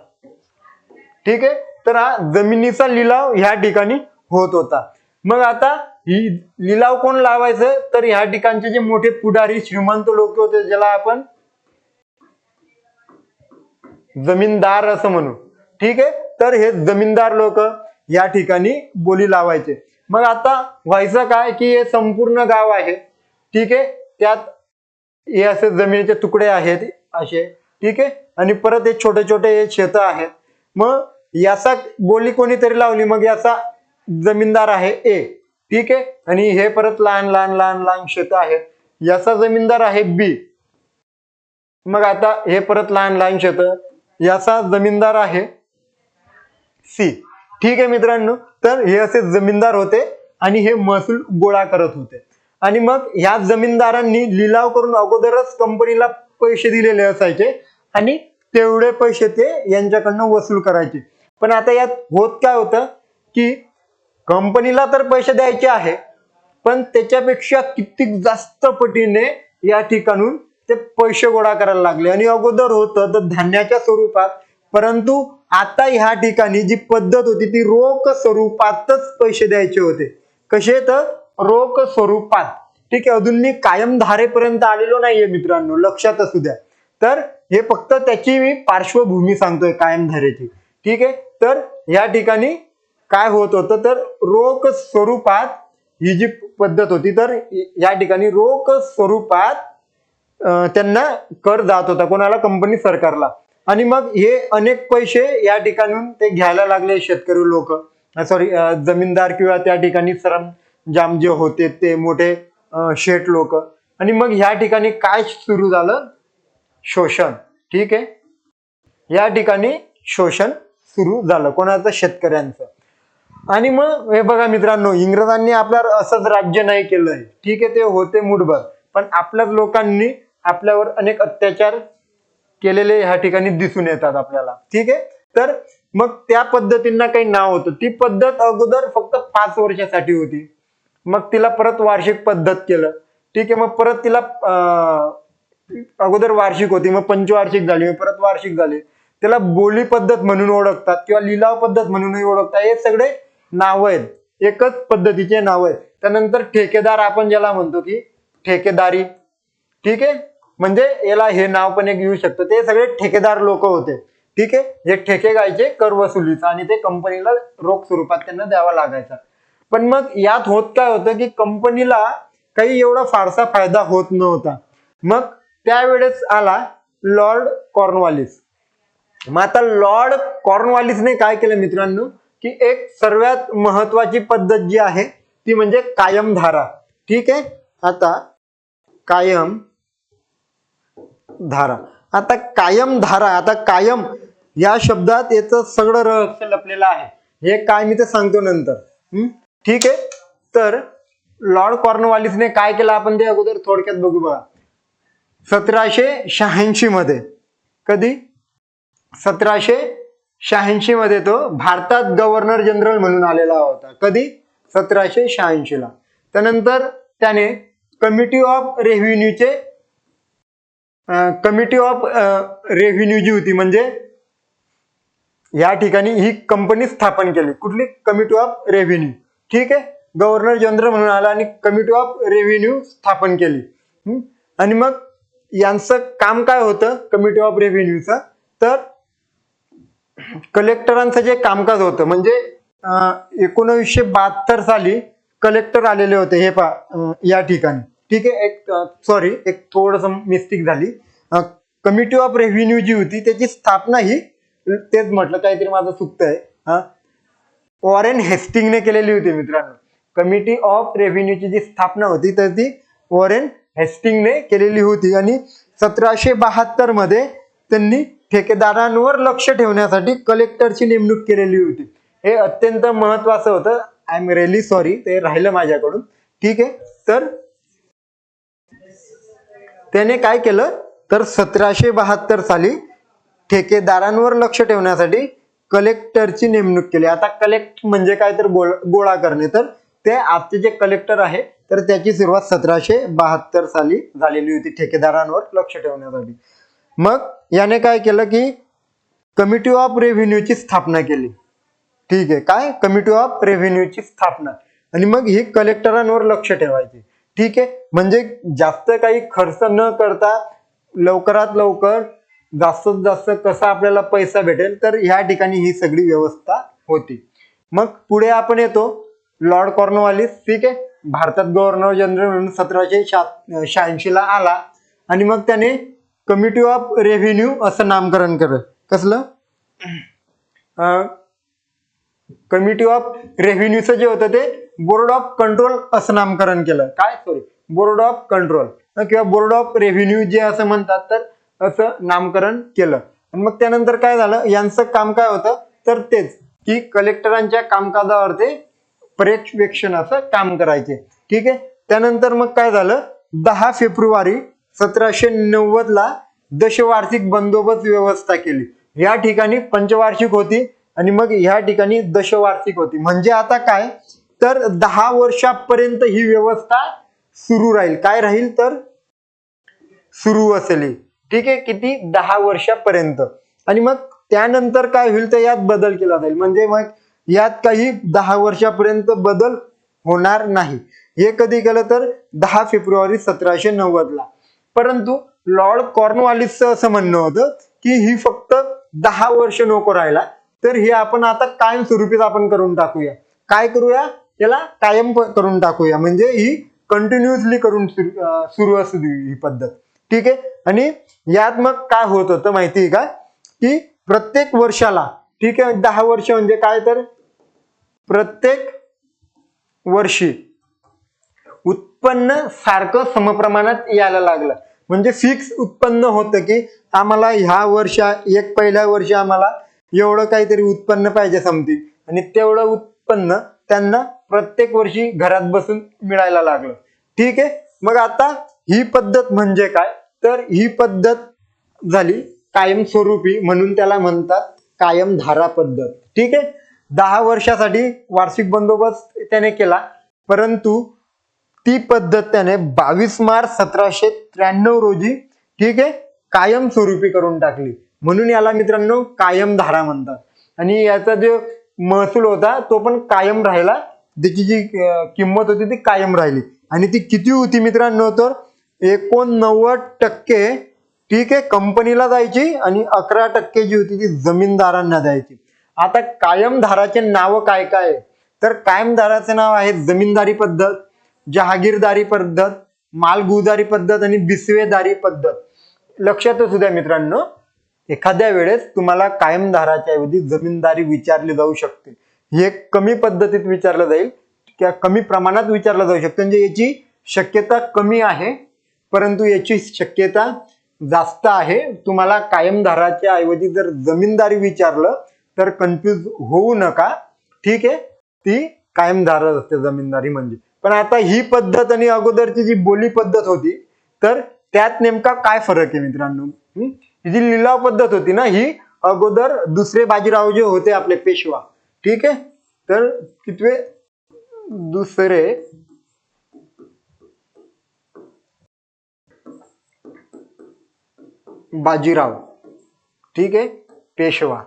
ठीक आहे, तर हा जमिनीचा लिलाव ह्या ठिकाणी होत होता. मग आता ही लिलाव कोण लावायचं तर ह्या ठिकाणचे जे मोठे पुढारी श्रीमंत लोक होते, ज्याला आपण जमीनदार असं म्हणू. ठीक आहे, तर हे जमीनदार लोक या ठिकाणी बोली लावायचे. मग आता व्हायचं काय की हे संपूर्ण गाव आहे. ठीक आहे, त्यात हे असे जमिनीचे तुकडे आहेत असे. ठीक आहे, आणि परत हे छोटे छोटे शेत आहेत. मग याचा बोली कोणीतरी लावली, मग याचा जमीनदार आहे ए. ठीक आहे, आणि हे परत लहान लहान लहान लहान शेत आहेत. याचा जमीनदार आहे बी. मग आता हे परत लहान लहान शेत, याचा जमीनदार आहे सी. ठीक आहे मित्रांनो, तर हे असे जमीनदार होते आणि हे महसूल गोळा करत होते. आणि मग ह्या जमीनदारांनी लिलाव करून अगोदरच कंपनीला पैसे दिलेले असायचे आणि तेवढे पैसे ते यांच्याकडनं वसूल करायचे. पण आता यात होत काय होतं की कंपनीला तर पैसे द्यायचे आहे, पण त्याच्यापेक्षा किती जास्त पटीने या ठिकाणून ते पैसे गोळा करायला लागले. आणि अगोदर होतं तर धान्याच्या स्वरूपात, परंतु आता ह्या ठिकाणी जी पद्धत होती ती रोख स्वरूपातच पैसे द्यायचे होते. कसे तर रोख स्वरूपात. ठीक आहे, अजून मी कायम धारेपर्यंत आलेलो नाहीये मित्रांनो, लक्षात असू द्या. तर हे फक्त त्याची मी पार्श्वभूमी सांगतोय कायम धारेची. ठीक आहे, तर या ठिकाणी काय होत होतं तर रोख स्वरूपात ही जी पद्धत होती तर या ठिकाणी रोख स्वरूपात त्यांना कर जात होता. कोणाला? कंपनी सरकारला. आणि मग हे अनेक पैसे या ठिकाणून ते घ्यायला लागले शेतकरी लोक, सॉरी जमीनदार किंवा त्या ठिकाणी सरंजाम जे होते ते मोठे शेठ लोक. आणि मग ह्या ठिकाणी काय सुरू झालं? शोषण. ठीक आहे, या ठिकाणी शोषण सुरू झालं. कोणाचं? शेतकऱ्यांचं. आणि मग हे बघा मित्रांनो, इंग्रजांनी आपल्यावर असंच राज्य नाही केलंय. ठीक आहे, ते होते मुठभर, पण आपल्याच लोकांनी आपल्यावर अनेक अत्याचार केलेले ह्या ठिकाणी दिसून येतात आपल्याला. ठीक आहे, तर मग त्या पद्धतींना काही नाव होतं. ती पद्धत अगोदर फक्त 5 वर्षासाठी होती. मग तिला परत वार्षिक पद्धत केलं. ठीक आहे, मग परत तिला अगोदर वार्षिक होती, मग पंचवार्षिक झाली, परत वार्षिक झाली. त्याला बोली पद्धत म्हणून ओळखतात किंवा लिलाव पद्धत म्हणूनही ओळखतात. हे सगळे नाव आहेत, एकच पद्धतीचे नाव आहेत. त्यानंतर ठेकेदार आपण ज्याला म्हणतो की ठेकेदारी, ठीक आहे, म्हणजे याला हे नाव पण एक येऊ शकतं. ते सगळे ठेकेदार लोक होते, ठीक आहे, जे ठेके घ्यायचे कर वसुलीचा आणि ते कंपनीला रोख स्वरूपात त्यांना द्यावा लागायचा. पण मग यात होत काय होतं की कंपनीला काही एवढा फारसा फायदा होत नव्हता. मग त्यावेळेस आला लॉर्ड कॉर्नवालिस. मग आता लॉर्ड कॉर्नवालिसने काय केलं मित्रांनो की एक सर्वात महत्वाची पद्धत जी आहे ती म्हणजे कायम धारा. ठीक आहे, आता कायम धारा. आता कायम धारा, आता कायम या शब्दात याचं सगळं रहस्य लपलेलं आहे. हे काय मी ते सांगतो नंतर. ठीक आहे, तर लॉर्ड कॉर्नवालिसने काय केलं आपण ते अगोदर थोडक्यात बघू बघा. 1786 मध्ये, कधी 1786 मध्ये तो भारतात गव्हर्नर जनरल म्हणून आलेला होता. कधी 1786 ला. त्यानंतर त्याने कमिटी ऑफ रेव्हेन्यूचे कमिटी ऑफ रेव्हेन्यू जी होती म्हणजे या ठिकाणी ही कंपनी स्थापन केली. कुठली? Committee of revenue. ठीक आहे, गव्हर्नर जनरल म्हणून आला आणि कमिटी ऑफ रेव्हेन्यू स्थापन केली. आणि मग यांचं काम काय होतं कमिटी ऑफ रेव्हेन्यूचं, तर कलेक्टरांचं जे कामकाज होतं म्हणजे 1972 साली कलेक्टर आलेले होते हे या ठिकाणी. ठीक आहे, एक थोडस मिस्टेक झाली. कमिटी ऑफ रेव्हेन्यू जी होती त्याची स्थापना ही तेच म्हटलं काहीतरी माझं चुकतंय, वॉरेन हेस्टिंगने केलेली होती मित्रांनो. कमिटी ऑफ रेव्हेन्यूची जी स्थापना होती तर ती वॉरेन हेस्टिंगने केलेली होती आणि 1772 मध्ये त्यांनी ठेकेदारांवर लक्ष ठेवण्यासाठी कलेक्टरची नेमणूक केलेली होती. हे अत्यंत महत्वाचं होतं. आय एम रिअली सॉरी, ते राहिलं माझ्याकडून. ठीक आहे, तर त्याने काय केलं तर 1772 साली ठेकेदारांवर लक्ष ठेवण्यासाठी कलेक्टरची नेमणूक केली. आता कलेक्ट म्हणजे काय तर गोळा करणे, तर ते आजचे जे कलेक्टर आहे तर त्याची सुरुवात 1772 साली झालेली होती ठेकेदारांवर लक्ष ठेवण्यासाठी. मग याने काय केलं की कमिटी ऑफ रेव्हेन्यूची स्थापना केली. ठीक आहे, काय कमिटी ऑफ रेव्हेन्यूची स्थापना, आणि मग ही कलेक्टरांवर लक्ष ठेवायची. ठीक आहे, म्हणजे जास्त काही खर्च न करता लवकरात लवकर जास्तीत जास्त कसा आपल्याला पैसा भेटेल तर ह्या ठिकाणी ही सगळी व्यवस्था होती. मग पुढे आपण येतो लॉर्ड कॉर्नवालिस. ठीक आहे, भारतात गव्हर्नर जनरल म्हणून 1786 ला आला आणि मग त्याने कमिटी ऑफ रेव्हेन्यू असं नामकरण केलं. कसलं? कमिटी ऑफ रेव्हेन्यूचं जे होतं ते बोर्ड ऑफ कंट्रोल असं नामकरण केलं. काय? सॉरी, बोर्ड ऑफ कंट्रोल किंवा बोर्ड ऑफ रेव्हेन्यू जे असं म्हणतात तर असं नामकरण केलं. आणि मग त्यानंतर काय झालं, यांचं काम काय होतं तर तेच की कलेक्टरांच्या कामकाजावर ते पर्यवेक्षण असं काम करायचे. ठीक आहे, त्यानंतर मग काय झालं 10 फेब्रुवारी 1790 ला दशवार्षिक बंदोबस्त व्यवस्था केली. या ठिकाणी पंचवार्षिक होती आणि मग ह्या ठिकाणी दशवार्षिक होती. म्हणजे आता काय तर 10 वर्षापर्यंत ही व्यवस्था सुरू राहील. काय राहील तर सुरू असेल. ठीक आहे, किती? 10 वर्षापर्यंत. आणि मग त्यानंतर काय होईल तर यात बदल केला जाईल. म्हणजे मग यात काही 10 वर्षापर्यंत बदल होणार नाही. हे कधी केलं तर 10 फेब्रुवारी 1790 ला. परंतु लॉर्ड कॉर्नवालिसचं असं म्हणणं होतं की ही फक्त 10 वर्ष नको राहिला तर हे आपण आता कायमस्वरूपीच आपण करून टाकूया. काय करूया? याला कायम करून टाकूया, म्हणजे ही कंटिन्युअसली करून सुरू असू दे ही पद्धत. ठीक आहे, आणि यात मग काय होत होतं माहिती आहे का की प्रत्येक वर्षाला, ठीक आहे, 10 वर्ष म्हणजे काय तर प्रत्येक वर्षी उत्पन्न सारखं समप्रमाणात यायला लागलं. म्हणजे फिक्स उत्पन्न होतं की आम्हाला ह्या पहिल्या वर्षी आम्हाला एवढं काहीतरी उत्पन्न पाहिजे समथिंग, आणि तेवढं उत्पन्न त्यांना प्रत्येक वर्षी घरात बसून मिळायला लागलं. ठीक आहे, मग आता ही पद्धत म्हणजे काय तर ही पद्धत झाली कायमस्वरूपी, म्हणून त्याला म्हणतात कायम धारा पद्धत. ठीक आहे, 10 वर्षासाठी वार्षिक बंदोबस्त त्याने केला, परंतु ती पद्धत त्याने 22 मार्च 1793 रोजी, ठीक आहे, कायमस्वरूपी करून टाकली. म्हणून याला मित्रांनो कायम धारा म्हणतात. आणि याचा जो महसूल होता तो पण कायम राहिला त्याची जी किंमत होती ती कायम राहिली. आणि ती किती होती मित्रांनो, तर 89% ठीक आहे कंपनीला जायची आणि 11% जी होती ती जमीनदारांना द्यायची. आता कायमधाराचे नाव काय काय आहे? तर कायमधाराचे नाव आहे जमीनदारी पद्धत, जहागीरदारी पद्धत, मालगुजारी पद्धत आणि बिस्वेदारी पद्धत. लक्षात असू द्या मित्रांनो, एखाद्या वेळेस तुम्हाला कायमधाराच्या ऐवजी जमीनदारी विचारली जाऊ शकते. हे कमी पद्धतीत विचारलं जाईल किंवा कमी प्रमाणात विचारलं जाऊ शकतं, म्हणजे याची शक्यता कमी आहे, परंतु याची शक्यता जास्त आहे. तुम्हाला कायमधाराच्या ऐवजी जर जमीनदारी विचारलं तर कन्फ्यूज होऊ नका. ठीक आहे, ती कायमधारच असते जमीनदारी म्हणजे. पण आता ही पद्धत आणि अगोदरची जी बोली पद्धत होती, तर त्यात नेमका काय फरक आहे मित्रांनो? ही जी लिलाव पद्धत होती ना, ही अगोदर दुसरे बाजीराव जे होते आपले पेशवा, ठीक आहे, तर कितवे? दुसरे बाजीराव, ठीक आहे, पेशवा.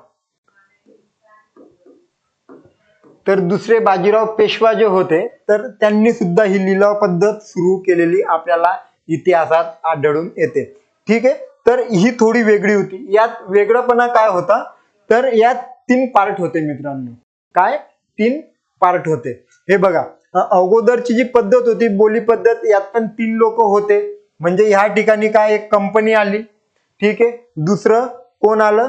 तर दुसरे बाजीराव पेशवा जे होते, तर त्यांनी सुद्धा ही लिलाव पद्धत सुरू केलेली आपल्याला इतिहासात आढळून येते. ठीक आहे, तर ही थोडी वेगळी होती. यात वेगळंपणा काय होता, तर यात 3 पार्ट होते मित्रांनो. काय? 3 पार्ट होते. हे बघा, अगोदरची जी पद्धत होती बोली पद्धत, यात पण 3 लोक होते. म्हणजे ह्या ठिकाणी काय, एक कंपनी आली, ठीक आहे, दुसरं कोण आलं,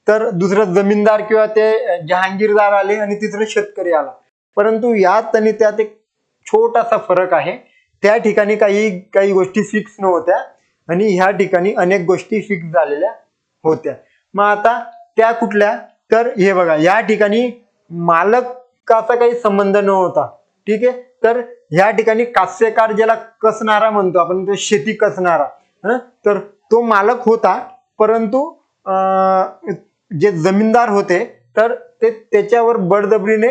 तर दुसरं जमीनदार किंवा ते जहांगीरदार आले आणि तिसरं शेतकरी आला. परंतु यात आणि त्यात एक छोटासा फरक आहे. त्या ठिकाणी काही गोष्टी फिक्स नव्हत्या आणि ह्या ठिकाणी अनेक गोष्टी फिक्स झालेल्या होत्या. मग आता त्या कुठल्या? तर हे बघा, या ठिकाणी मालकाचा काही संबंध नव्हता. ठीक आहे, तर ह्या ठिकाणी कास्यकार, ज्याला कसणारा म्हणतो आपण, तो शेती कसणारा, तर तो मालक होता, परंतु जे जमीनदार होते तर ते त्याच्यावर बळजबरीने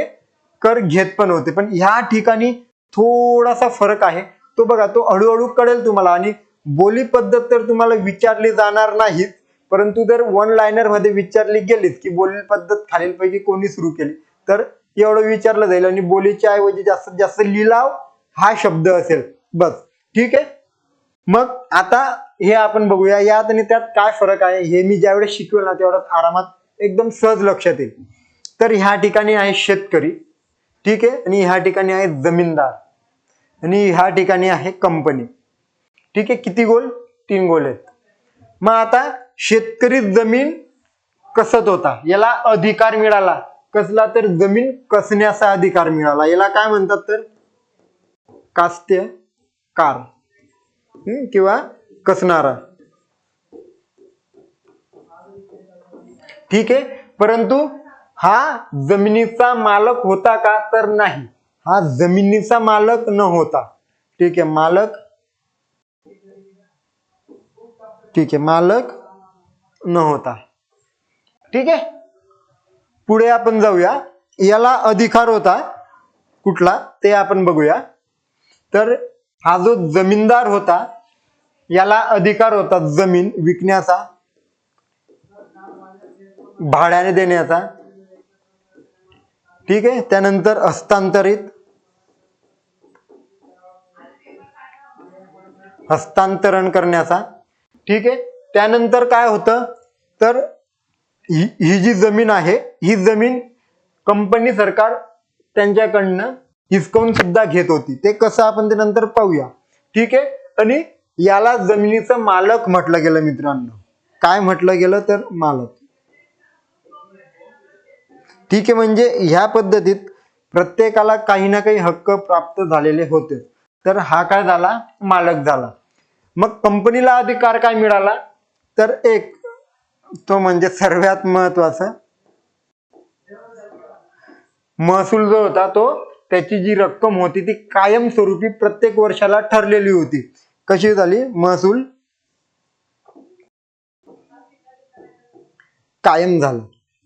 कर घेत पण होते. पण ह्या ठिकाणी थोडासा फरक आहे, तो बघा, तो हळूहळू कळेल तुम्हाला. आणि बोली पद्धत तर तुम्हाला विचारली जाणार नाहीत, परंतु जर वन लायनर मध्ये विचारली गेलीत की बोली पद्धत खालीलपैकी कोणी सुरू केली, तर एवढं विचारलं जाईल. आणि बोलीच्या ऐवजी जास्तीत जास्त लिलाव हा शब्द असेल, बस. ठीक आहे, मग आता हे आपण बघूया यात आणि त्यात काय फरक आहे. हे मी ज्यावेळेस शिकवेल ना, तेवढ्याच आरामात एकदम सहज लक्षात येईल. तर ह्या ठिकाणी आहे शेतकरी, ठीक आहे, आणि ह्या ठिकाणी आहे जमीनदार, आणि ह्या ठिकाणी आहे कंपनी. ठीक आहे, किती गोल? 3 गोल आहेत. मग आता शेतकरी जमीन कसत होता, याला अधिकार मिळाला. कसला? तर जमीन कसण्याचा अधिकार मिळाला. याला काय म्हणतात? तर कास्त्यकार किंवा कसणारा. ठीक आहे, परंतु हा जमिनीचा मालक होता का? तर नाही, हा जमिनीचा मालक न होता. ठीक आहे, मालक, ठीक आहे, मालक न होता. ठीक आहे, पुढे आपण जाऊया. याला अधिकार होता कुठला ते आपण बघूया. तर हा जो जमीनदार होता, याला अधिकार होता जमीन विकण्याचा, भाड्याने देण्याचा. ठीक आहे, त्यानंतर हस्तांतरण करण्याचा. ठीक आहे, त्यानंतर काय होतं, तर ही जी जमीन आहे, ही जमीन कंपनी सरकार त्यांच्याकडनं हिसकावून सुद्धा घेत होती. ते कसं आपण ते नंतर पाहूया. ठीक आहे, आणि याला जमिनीचं मालक म्हटलं गेलं मित्रांनो. काय म्हटलं गेलं? तर मालक. ठीक आहे, म्हणजे ह्या पद्धतीत प्रत्येकाला काही ना काही हक्क प्राप्त झालेले होते. तर हा काय झाला? मालक झाला. मग कंपनीला अधिकार काय मिळाला? तर एक, तो म्हणजे सर्वात महत्वाचा, महसूल जो होता, तो त्याची जी रक्कम होती ती कायमस्वरूपी प्रत्येक वर्षाला ठरलेली होती. कशी झाली? महसूल कायम झाला.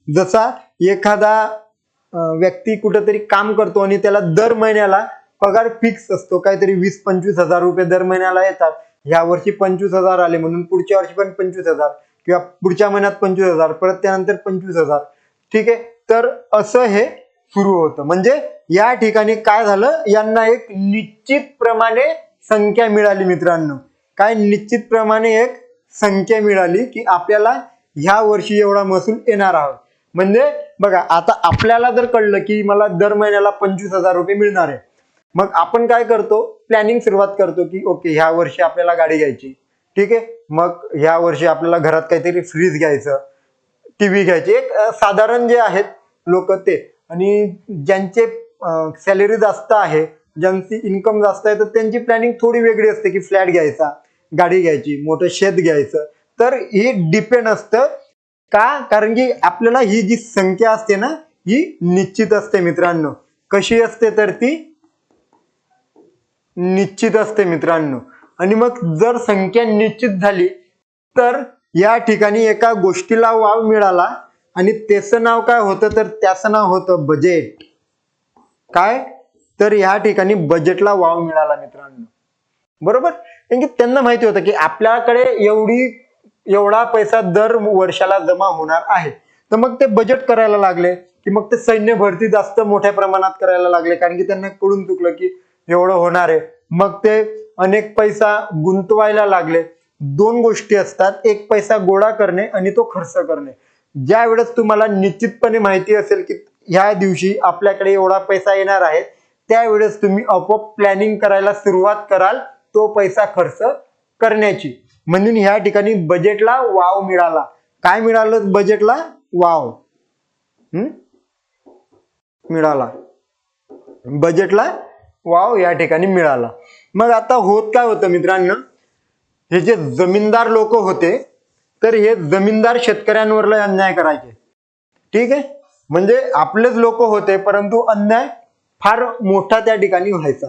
जसा एखादा व्यक्ती कुठेतरी काम करतो आणि त्याला दर महिन्याला पगार फिक्स असतो, काहीतरी 20-25 हजार रुपये दर महिन्याला येतात. ह्या वर्षी 25,000 आले म्हणून पुढच्या वर्षी पण 25,000, किंवा पुढच्या महिन्यात 25,000, परत त्यानंतर 25,000. ठीक आहे, तर असं हे सुरू होतं. म्हणजे या ठिकाणी काय झालं, यांना एक निश्चित प्रमाणे संख्या मिळाली मित्रांनो. काय निश्चित प्रमाणे एक संख्या मिळाली की आपल्याला ह्या वर्षी एवढा महसूल येणार आहोत. म्हणजे बघा, आता आपल्याला जर कळलं की मला दर महिन्याला 25,000 रुपये मिळणार आहे, मग आपण काय करतो, प्लॅनिंग सुरुवात करतो की ओके ह्या वर्षी आपल्याला गाडी घ्यायची, ठीक आहे, मग ह्या वर्षी आपल्याला घरात काहीतरी फ्रीज घ्यायचं, टीव्ही घ्यायची, एक साधारण जे आहेत लोक ते. आणि ज्यांचे सॅलरी जास्त आहे, ज्यांची इन्कम जास्त आहे, तर त्यांची प्लॅनिंग थोडी वेगळी असते की फ्लॅट घ्यायचा, गाडी घ्यायची, मोठं शेत घ्यायचं. तर हे डिपेंड असतं का, कारण की आपल्याला ही जी संख्या असते ना ही निश्चित असते मित्रांनो. कशी असते, तर ती निश्चित असते मित्रांनो. आणि मग जर संख्या निश्चित झाली तर या ठिकाणी एका गोष्टीला वाव मिळाला आणि त्याचं नाव काय होतं, तर त्याचं नाव होतं बजेट. काय, तर या ठिकाणी बजेटला वाव मिळाला मित्रांनो. बरोबर, कारण की त्यांना माहिती होतं की आपल्याकडे एवढा पैसा दर वर्षाला जमा होणार आहे. तर मग ते बजेट करायला लागले की मग ते सैन्य भरती जास्त मोठ्या प्रमाणात करायला लागले, कारण की त्यांना कळून चुकलं की एवढं होणार आहे. मग ते अनेक पैसा गुंतवायला लागले. दोन गोष्टी असतात, एक पैसा गोळा करणे आणि तो खर्च करणे. ज्या वेळेस तुम्हाला निश्चितपणे माहिती असेल की ह्या दिवशी आपल्याकडे एवढा पैसा येणार आहे, त्यावेळेस तुम्ही आपोआप प्लॅनिंग करायला सुरुवात कराल तो पैसा खर्च करण्याची. म्हणून ह्या ठिकाणी बजेटला वाव मिळाला. काय मिळालं बजेटला? वाव मिळाला. बजेटला वाव या ठिकाणी मिळाला. मग आता होत काय होतं मित्रांनो, हे जे जमीनदार लोक होते, तर हे जमीनदार शेतकऱ्यांवर लय अन्याय करायचे. ठीक आहे, म्हणजे आपलेच लोक होते, परंतु अन्याय फार मोठा त्या ठिकाणी व्हायचा.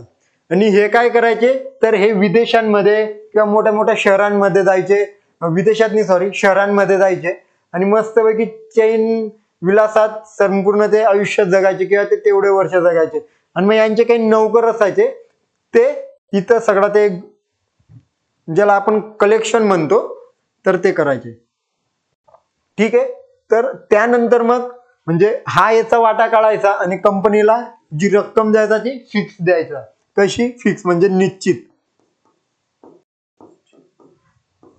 आणि हे काय करायचे, तर हे विदेशांमध्ये किंवा मोठ्या मोठ्या शहरांमध्ये जायचे, शहरांमध्ये जायचे आणि मस्तपैकी चैन विलासात संपूर्ण ते आयुष्य जगायचे किंवा ते तेवढे वर्ष जगायचे. आणि मग यांचे काही नौकर असायचे, ते इथं सगळं ते ज्याला आपण कलेक्शन म्हणतो तर ते करायचे. ठीक आहे, तर त्यानंतर मग म्हणजे हा याचा वाटा काढायचा आणि कंपनीला जी रक्कम द्यायचा ती फिक्स द्यायचा. कशी फिक्स, म्हणजे निश्चित.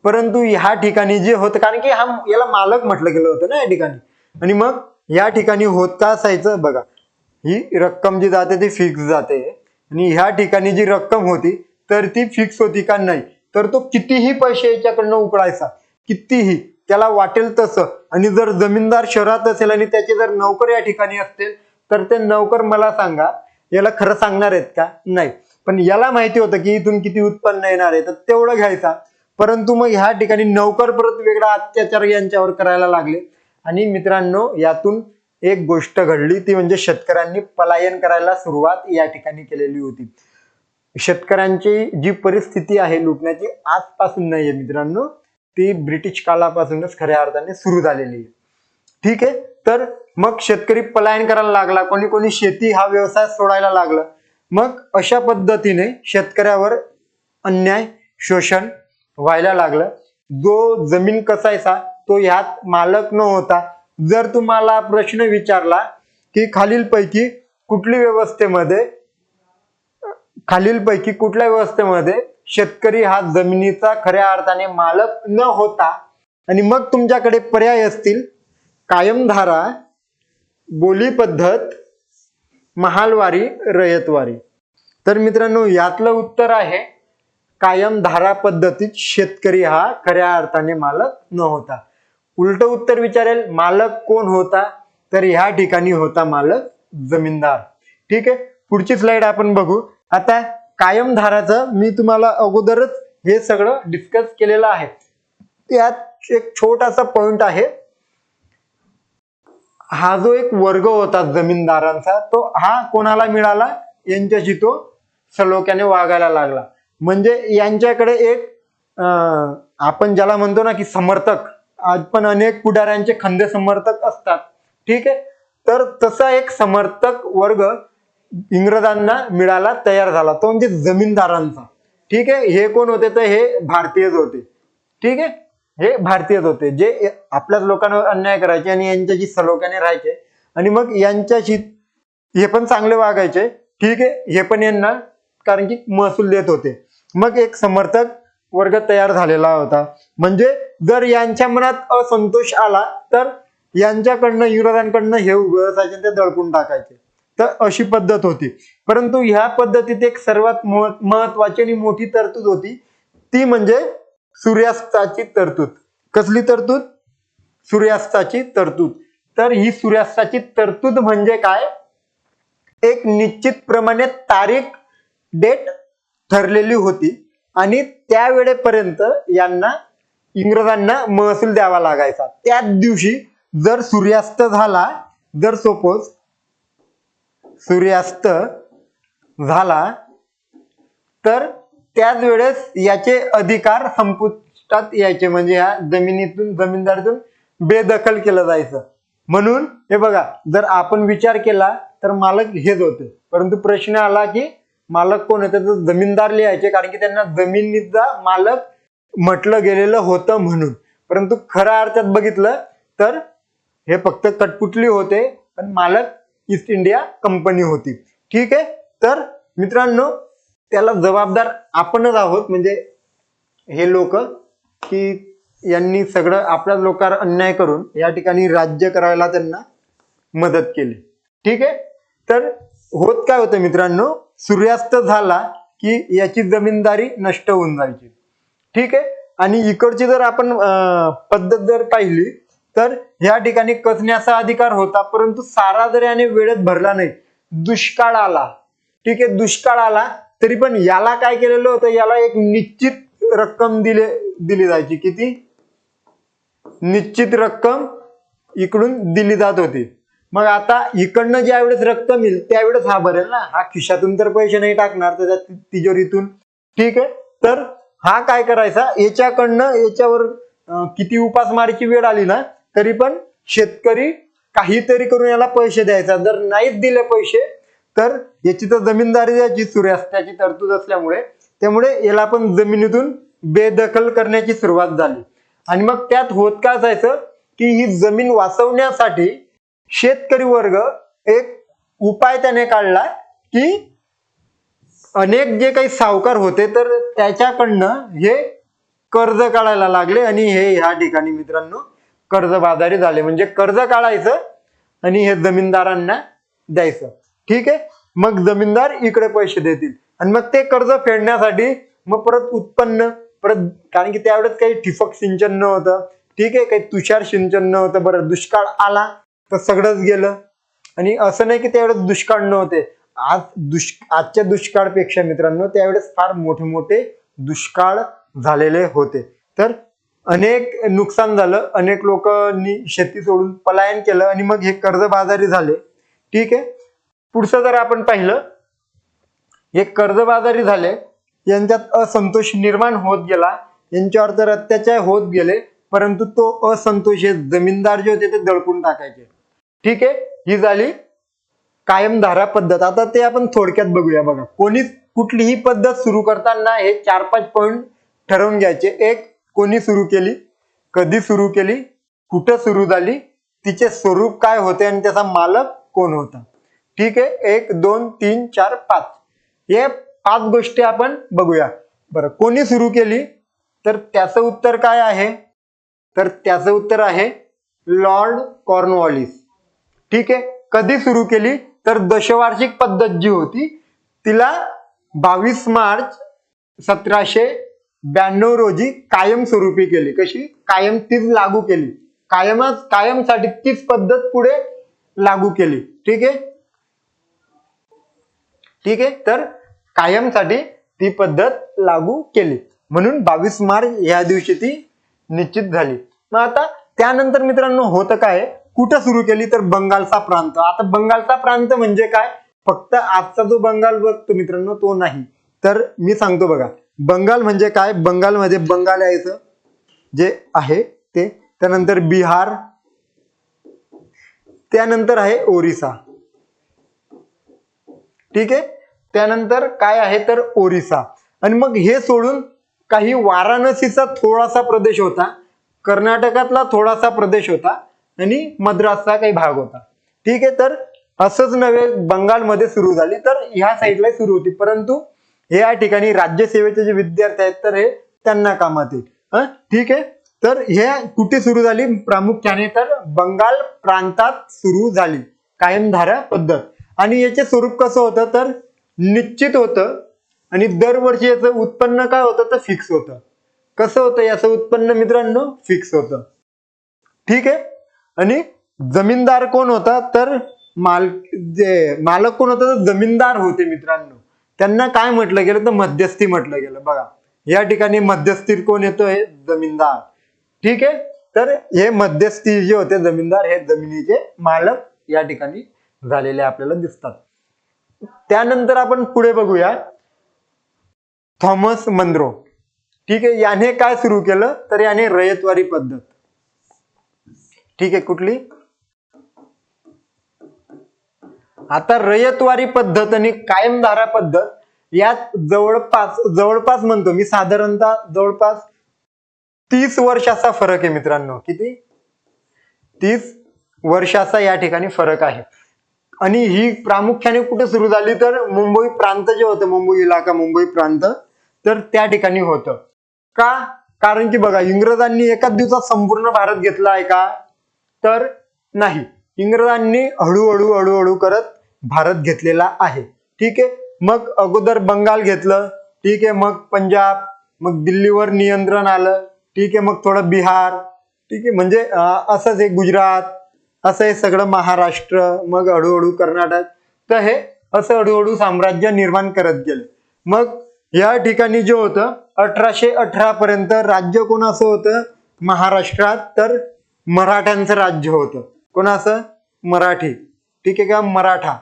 परंतु ह्या ठिकाणी जे होतं, कारण की याला मालक म्हटलं गेलं होतं ना या ठिकाणी. आणि मग या ठिकाणी होत का असायचं बघा, ही रक्कम जी जाते ती फिक्स जाते आणि ह्या ठिकाणी जी रक्कम होती तर ती फिक्स होती का नाही, तर तो कितीही पैसे याच्याकडनं उकळायचा, कितीही त्याला वाटेल तसं. आणि जर जमीनदार शहरात असेल आणि त्याचे जर नौकर या ठिकाणी असतील, तर ते नौकर मला सांगा याला खरं सांगणार आहेत का? नाही. पण याला माहिती होतं की इथून किती उत्पन्न येणार आहे, तर तेवढं घ्यायचा. परंतु मग ह्या ठिकाणी नौकर परत वेगळा अत्याचार यांच्यावर करायला लागले. आणि मित्रांनो, यातून एक गोष्ट घडली, ती म्हणजे शेतकऱ्यांनी पलायन करायला सुरुवात या ठिकाणी केलेली होती. शेतकऱ्यांची जी परिस्थिती आहे लुटण्याची आजपासून नाहीये मित्रांनो, ती ब्रिटिश काळापासूनच खऱ्या अर्थाने सुरू झालेली आहे. ठीक आहे, तर मग शेतकरी पलायन करायला लागला, कोणी कोणी शेती हा व्यवसाय सोडायला लागला. मग अशा पद्धतीने शेतकऱ्यावर अन्याय, शोषण व्हायला लागलं. जो जमीन कसायचा तो ह्यात मालक न होता. जर तुम्हाला प्रश्न विचारला की खालीलपैकी कुठल्या व्यवस्थेमध्ये शेतकरी हा जमिनीचा खऱ्या अर्थाने मालक न होता, आणि मग तुमच्याकडे पर्याय असतील कायमधारा, बोली पद्धत, महालवारी, रयतवारी. तर मित्रांनो, यातलं उत्तर आहे कायमधारा पद्धतीत शेतकरी हा खऱ्या अर्थाने मालक न होता. उलट उत्तर विचारेल मालक कोण होता, तर ह्या ठिकाणी होता मालक जमीनदार. ठीक आहे, पुढची स्लाइड आपण बघू. आता कायमधाराचं मी तुम्हाला अगोदरच हे सगळं डिस्कस केलेलं आहे. त्यात एक छोटासा पॉइंट आहे. हा जो एक वर्ग होता जमीनदारांचा, तो हा कोणाला मिळाला, यांच्याशी तो सलोख्याने वागायला लागला. म्हणजे यांच्याकडे एक आपण ज्याला म्हणतो ना की समर्थक, आज पण अनेक पुढाऱ्यांचे खंदे समर्थक असतात. ठीक आहे, तर तसा एक समर्थक वर्ग इंग्रजांना मिळाला तयार झाला, तो म्हणजे जमीनदारांचा. ठीक आहे, हे कोण होते, तर हे भारतीयच होते. ठीक आहे, हे भारतीयच होते जे आपल्याच लोकांवर अन्याय करायचे आणि यांच्याशी सलोख्याने राहायचे. आणि मग यांच्याशी हे पण चांगले वागायचे, ठीक आहे, हे पण यांना कारण की महसूल देत होते. मग एक समर्थक वर्ग तयार झालेला होता. म्हणजे जर यांच्या मनात असंतोष आला तर यांच्याकडनं इंग्रजांकडनं हे उभं असायचे ते दडपून टाकायचे. तर अशी पद्धत होती. परंतु ह्या पद्धतीत एक सर्वात महत्वाची आणि मोठी तरतूद होती, ती म्हणजे सूर्यास्ताची तरतूद. कसली तरतूद? सूर्यास्ताची तरतूद. तर ही सूर्यास्ताची तरतूद म्हणजे काय? एक निश्चित प्रमाणे तारीख, डेट ठरलेली होती आणि त्या वेळेपर्यंत यांना इंग्रजांना महसूल द्यावा लागायचा. त्याच दिवशी जर सूर्यास्त झाला, जर सपोज सूर्यास्त झाला तर त्याच वेळेस याचे अधिकार संपुष्टात यायचे. म्हणजे ह्या जमीनदारीतून बेदखल केलं जायचं. म्हणून हे बघा, जर आपण विचार केला तर मालक हेच होते, परंतु प्रश्न आला की मालक कोण होते? तर जमीनदार लिहायचे, कारण की त्यांना जमिनीचा मालक म्हटलं गेलेलं होतं म्हणून. परंतु खऱ्या अर्थात बघितलं तर हे फक्त कठपुतली होते, पण मालक ईस्ट इंडिया कंपनी होती. ठीक आहे. तर मित्रांनो, त्याला जबाबदार आपणच आहोत, म्हणजे हे लोक, की यांनी सगळं आपल्या लोकांवर अन्याय करून या ठिकाणी राज्य करायला त्यांना मदत केली. ठीक आहे. तर होत काय होतं मित्रांनो, सूर्यास्त झाला की याची जमीनदारी नष्ट होऊन जायची. ठीक आहे. आणि इकडची जर आपण पद्धत जर पाहिली तर या ठिकाणी कसण्याचा अधिकार होता, परंतु सारा जर याने वेळेत भरला नाही, दुष्काळ आला, ठीक आहे, दुष्काळ आला तरी पण याला काय केलेलं होतं, याला एक निश्चित रक्कम दिली जायची. किती? निश्चित रक्कम इकडून दिली जात होती. मग आता इकडनं ज्या वेळेस रक्कम येईल त्यावेळेस हा भरेल ना, हा खिशातून तर पैसे नाही टाकणार त्याच्या तिजोरीतून. ठीक आहे. तर हा काय करायचा, याच्यावर किती उपासमारीची वेळ आली ना तरी पण शेतकरी काहीतरी करून याला पैसे द्यायचा. जर नाहीच दिले पैसे तर याची तर जमीनदारी द्यायची सूर्यास्ताची तरतूद असल्यामुळे, त्यामुळे याला पण जमिनीतून बेदखल करण्याची सुरुवात झाली. आणि मग त्यात होत काय जायचं की ही जमीन वाचवण्यासाठी शेतकरी वर्ग एक उपाय त्याने काढला की अनेक जे काही सावकार होते तर त्याच्याकडनं हे कर्ज काढायला लागले आणि हे ह्या ठिकाणी मित्रांनो कर्जबाजारी झाले. म्हणजे कर्ज काढायचं आणि हे जमीनदारांना द्यायचं. ठीक आहे. मग जमीनदार इकडे पैसे देतील आणि मग ते कर्ज फेडण्यासाठी मग परत उत्पन्न कारण की त्यावेळेस काही ठिबक सिंचन नव्हतं, ठीक आहे, काही तुषार सिंचन नव्हतं. बरं, दुष्काळ आला तर सगळंच गेलं. आणि असं नाही की त्यावेळेस दुष्काळ नव्हते, आजच्या दुष्काळपेक्षा मित्रांनो त्यावेळेस फार मोठे मोठे दुष्काळ झालेले होते. तर अनेक नुकसान झालं, अनेक लोकांनी शेती सोडून पलायन केलं आणि मग हे कर्जबाजारी झाले. ठीक आहे. पुढचं जर आपण पाहिलं, हे कर्जबाजारी झाले, यांच्यात असंतोष निर्माण होत गेला, यांच्यावर तर अत्याचार होत गेले, परंतु तो असंतोष हे जमीनदार जे होते ते दडपून टाकायचे. ठीक आहे. ही झाली कायमधारा पद्धत. आता ते आपण थोडक्यात बघूया. बघा, कुठलीही पद्धत सुरू करताना हे 4-5 पॉइंट ठरवून घ्यायचे. एक, कोणी सुरू केली, कधी सुरू केली, कुठं सुरू झाली, तिचे स्वरूप काय होते आणि त्याचा मालक कोण होता. ठीक आहे. 1, 2, 3, 4, 5 हे 5 गोष्टी आपण बघूया. बरं, कोणी सुरू केली तर त्याचं उत्तर काय आहे, तर त्याचं उत्तर आहे लॉर्ड कॉर्नवॉलिस. ठीक आहे. कधी सुरू केली तर दशवार्षिक पद्धत जी होती तिला 22 मार्च 1792 रोजी कायमस्वरूपी केली. कशी? कायम तीच लागू केली. कायमसाठी तीच पद्धत पुढे लागू केली. ठीक आहे. ठीक आहे. तर कायमसाठी ती पद्धत लागू केली म्हणून 22 मार्च या दिवशी ती निश्चित झाली. मग आता त्यानंतर मित्रांनो होतं काय, कुठं सुरू केली तर बंगालचा प्रांत. आता बंगालचा प्रांत म्हणजे काय, फक्त आजचा जो बंगाल बघतो मित्रांनो तो नाही. तर मी सांगतो बघा, बंगाल म्हणजे काय, बंगालमध्ये बंगाल यायचं जे आहे ते, त्यानंतर बिहार, त्यानंतर आहे ओरिसा. ठीक आहे. त्यानंतर काय आहे तर ओरिसा. आणि मग हे सोडून काही वाराणसीचा थोडासा प्रदेश होता, कर्नाटकातला थोडासा प्रदेश होता आणि मद्रासचा काही भाग होता. ठीक आहे. तर असंच नव्हे बंगालमध्ये सुरू झाली तर ह्या साईडला सुरू होती, परंतु हे या ठिकाणी राज्यसेवेचे जे विद्यार्थी आहेत तर हे त्यांना कामात येईल. ठीक आहे. तर हे कुठे सुरू झाली प्रामुख्याने तर बंगाल प्रांतात सुरू झाली कायमधारा पद्धत. आणि याचे स्वरूप कसं होतं तर निश्चित होतं आणि दरवर्षी याचं उत्पन्न काय होतं तर फिक्स होतं. कसं होतं याचं उत्पन्न मित्रांनो फिक्स होतं. ठीक आहे. आणि जमीनदार कोण होता तर मालक कोण होता तर जमीनदार होते मित्रांनो. त्यांना काय म्हटलं गेलं तर मध्यस्थी म्हटलं गेलं. बघा या ठिकाणी मध्यस्थी कोण येतो हे जमीनदार. ठीक आहे. तर हे मध्यस्थी जे होते जमीनदार हे जमिनीचे मालक या ठिकाणी झालेले आपल्याला दिसतात. त्यानंतर आपण पुढे बघूया थॉमस मनरो. ठीक आहे. याने काय सुरू केलं तर याने रयतवारी पद्धत. ठीक आहे. कुठली आता रयतवारी पद्धत आणि कायमधारा पद्धत यात जवळपास म्हणतो मी साधारणतः जवळपास 30 वर्षाचा फरक आहे मित्रांनो. किती 30 वर्षाचा या ठिकाणी फरक आहे. आणि ही प्रामुख्याने कुठे सुरू झाली तर मुंबई प्रांत जे होतं मुंबई इलाका मुंबई प्रांत तर त्या ठिकाणी होतं. का कारण की बघा इंग्रजांनी एकाच दिवसात संपूर्ण भारत घेतला आहे का तर नाही. इंग्रजांनी हळूहळू करत भारत घेतलेला आहे. ठीक आहे. मग अगोदर बंगाल घेतलं. ठीक आहे. मग पंजाब, मग दिल्लीवर नियंत्रण आलं. ठीक आहे. मग थोडं बिहार. ठीक आहे. म्हणजे असंच एक गुजरात असं हे सगळं महाराष्ट्र मग हळूहळू कर्नाटक. तर हे असं हळूहळू साम्राज्य निर्माण करत गेले. मग या ठिकाणी जे होतं 1818 पर्यंत राज्य कोणाचं होतं महाराष्ट्रात तर मराठ्यांचं राज्य होतं. कोणाचं मराठी. ठीक आहे का मराठा.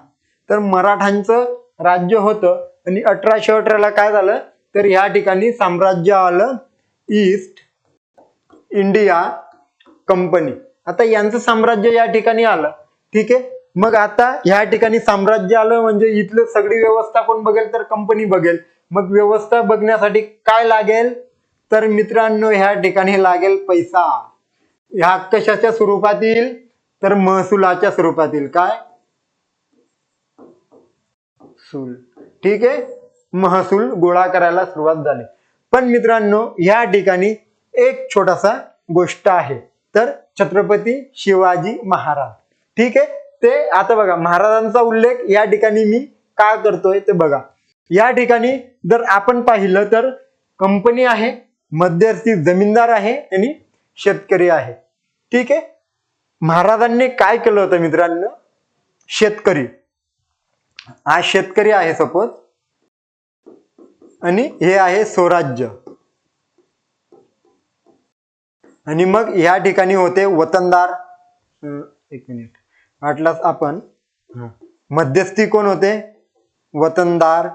तर मराठांचं राज्य होतं. आणि 1818 काय झालं तर या ठिकाणी साम्राज्य आलं ईस्ट इंडिया कंपनी. आता यांचं साम्राज्य या ठिकाणी आलं. ठीक आहे. मग आता ह्या ठिकाणी साम्राज्य आलं म्हणजे इथलं सगळी व्यवस्था कोण बघेल तर कंपनी बघेल. मग व्यवस्था बघण्यासाठी काय लागेल तर मित्रांनो ह्या ठिकाणी लागेल पैसा. ह्या कशाच्या स्वरूपात येईल तर महसुलाच्या स्वरूपात येईल. काय महसूल. ठीक आहे. महसूल गोळा करायला सुरुवात झाली. पण मित्रांनो या ठिकाणी एक छोटासा गोष्ट आहे तर छत्रपती शिवाजी महाराज. ठीक आहे. ते आता बघा महाराजांचा उल्लेख या ठिकाणी मी का करतोय ते बघा. या ठिकाणी जर आपण पाहिलं तर कंपनी आहे मध्यस्थी जमीनदार आहे आणि शेतकरी आहे. ठीक आहे. महाराजांनी काय केलं होतं मित्रांनो शेतकरी हा शेतकरी आहे सपोज आणि हे आहे स्वराज्य. आणि मग या ठिकाणी होते वतनदार. एक मिनिट वाटलाच आपण मध्यस्थी कोण होते वतनदार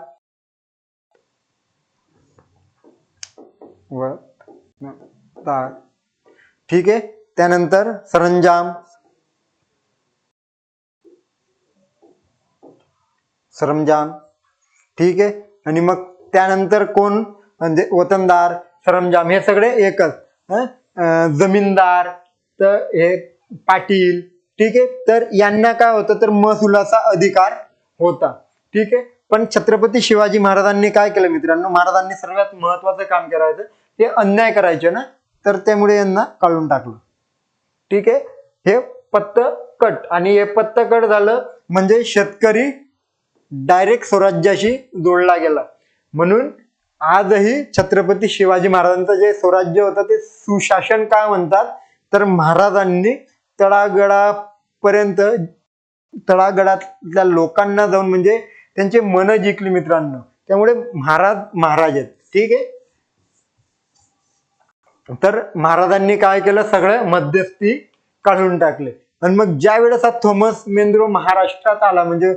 वतनदार. ठीक आहे. त्यानंतर सरंजाम सरंजाम. ठीक आहे. आणि मग त्यानंतर कोण म्हणजे वतनदार सरंजाम हे सगळे एकच. जमीनदार तर हे पाटील. ठीक आहे. तर यांना काय होतं तर महसुलाचा अधिकार होता. ठीक आहे. पण छत्रपती शिवाजी महाराजांनी काय केलं मित्रांनो महाराजांनी सर्वात महत्वाचं काम करायचं हे अन्याय करायचे ना तर त्यामुळे यांना काढून टाकलं. ठीक आहे. हे पत्त कट आणि हे पत्त कट झालं म्हणजे शेतकरी डायरेक्ट स्वराज्याशी जोडला गेला. म्हणून आजही छत्रपती शिवाजी महाराजांचं जे स्वराज्य होतं ते सुशासन काय म्हणतात तर महाराजांनी तळागळापर्यंत तळागळातल्या लोकांना जाऊन म्हणजे त्यांचे मन जिंकली मित्रांनो. त्यामुळे महाराज आहेत. ठीक आहे. तर महाराजांनी काय केलं सगळं मध्यस्थी काढून टाकले. आणि मग ज्या वेळेस हा थॉमस मेंद्रो महाराष्ट्रात आला म्हणजे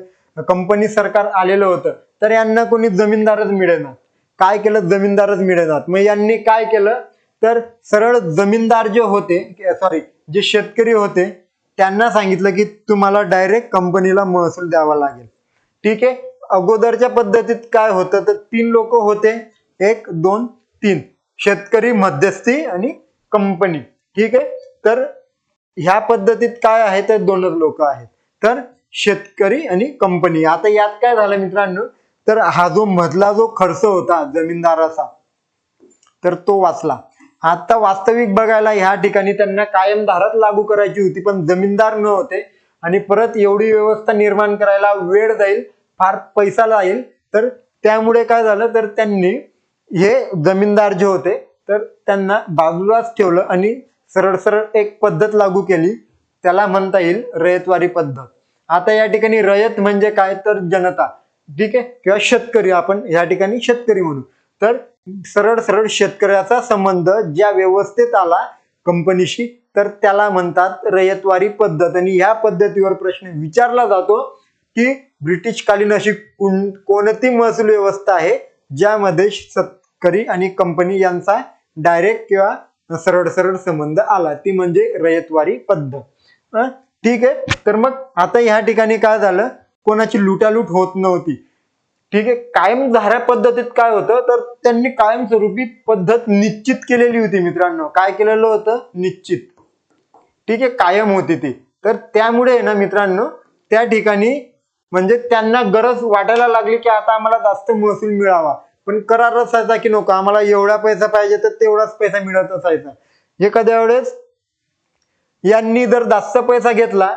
कंपनी सरकार आलेलं होतं तर यांना कोणी जमीनदारच मिळेना. काय केलं जमीनदारच मिळेनात. मग यांनी काय केलं तर सरळ जमीनदार जे होते जे शेतकरी होते त्यांना सांगितलं की तुम्हाला डायरेक्ट कंपनीला महसूल द्यावा लागेल. ठीक आहे. अगोदरच्या पद्धतीत काय होतं तर 3 लोक होते 1 2 3 शेतकरी मध्यस्थी आणि कंपनी. ठीक आहे. तर ह्या पद्धतीत काय आहे तर 2च लोक आहेत. तर शेतकरी आणि कंपनी. आता यात काय झालं मित्रांनो, तर हा जो मधला जो खर्च होता जमीनदाराचा तर तो वाचला. आता वास्तविक बघायला ह्या ठिकाणी त्यांना कायम धारात लागू करायची होती, पण जमीनदार न होते आणि परत एवढी व्यवस्था निर्माण करायला वेळ जाईल, फार पैसा जाईल. तर त्यामुळे काय झालं, तर त्यांनी हे जमीनदार जे होते तर त्यांना बाजूलाच ठेवलं आणि सरळ सरळ एक पद्धत लागू केली, त्याला म्हणता येईल रयतवारी पद्धत. आता या ठिकाणी रयत म्हणजे काय, तर जनता, ठीक आहे, किंवा शेतकरी, आपण या ठिकाणी शेतकरी म्हणू. तर सरळ सरळ शेतकऱ्याचा संबंध ज्या व्यवस्थेत आला कंपनीशी तर त्याला म्हणतात रयतवारी पद्धत. आणि या पद्धतीवर प्रश्न विचारला जातो की ब्रिटिशकालीन अशी कोणती महसूल व्यवस्था आहे ज्यामध्ये शेतकरी आणि कंपनी यांचा डायरेक्ट किंवा सरळ सरळ संबंध आला, ती म्हणजे रयतवारी पद्धत. ठीक आहे. तर मग आता ह्या ठिकाणी काय झालं, कोणाची लुटालूट होत नव्हती. ठीक आहे. कायम धारा पद्धतीत काय होतं, तर त्यांनी कायमस्वरूपी पद्धत निश्चित केलेली होती मित्रांनो. काय केलेलं होतं, निश्चित. ठीक आहे, कायम होती ती. तर त्यामुळे ना मित्रांनो त्या ठिकाणी म्हणजे त्यांना गरज वाटायला लागली की आता आम्हाला जास्त महसूल मिळावा, पण करार असायचा की नको, आम्हाला एवढा पैसा पाहिजे तर तेवढाच पैसा मिळत असायचा. एखाद्या वेळेस यांनी जर जास्त पैसा घेतला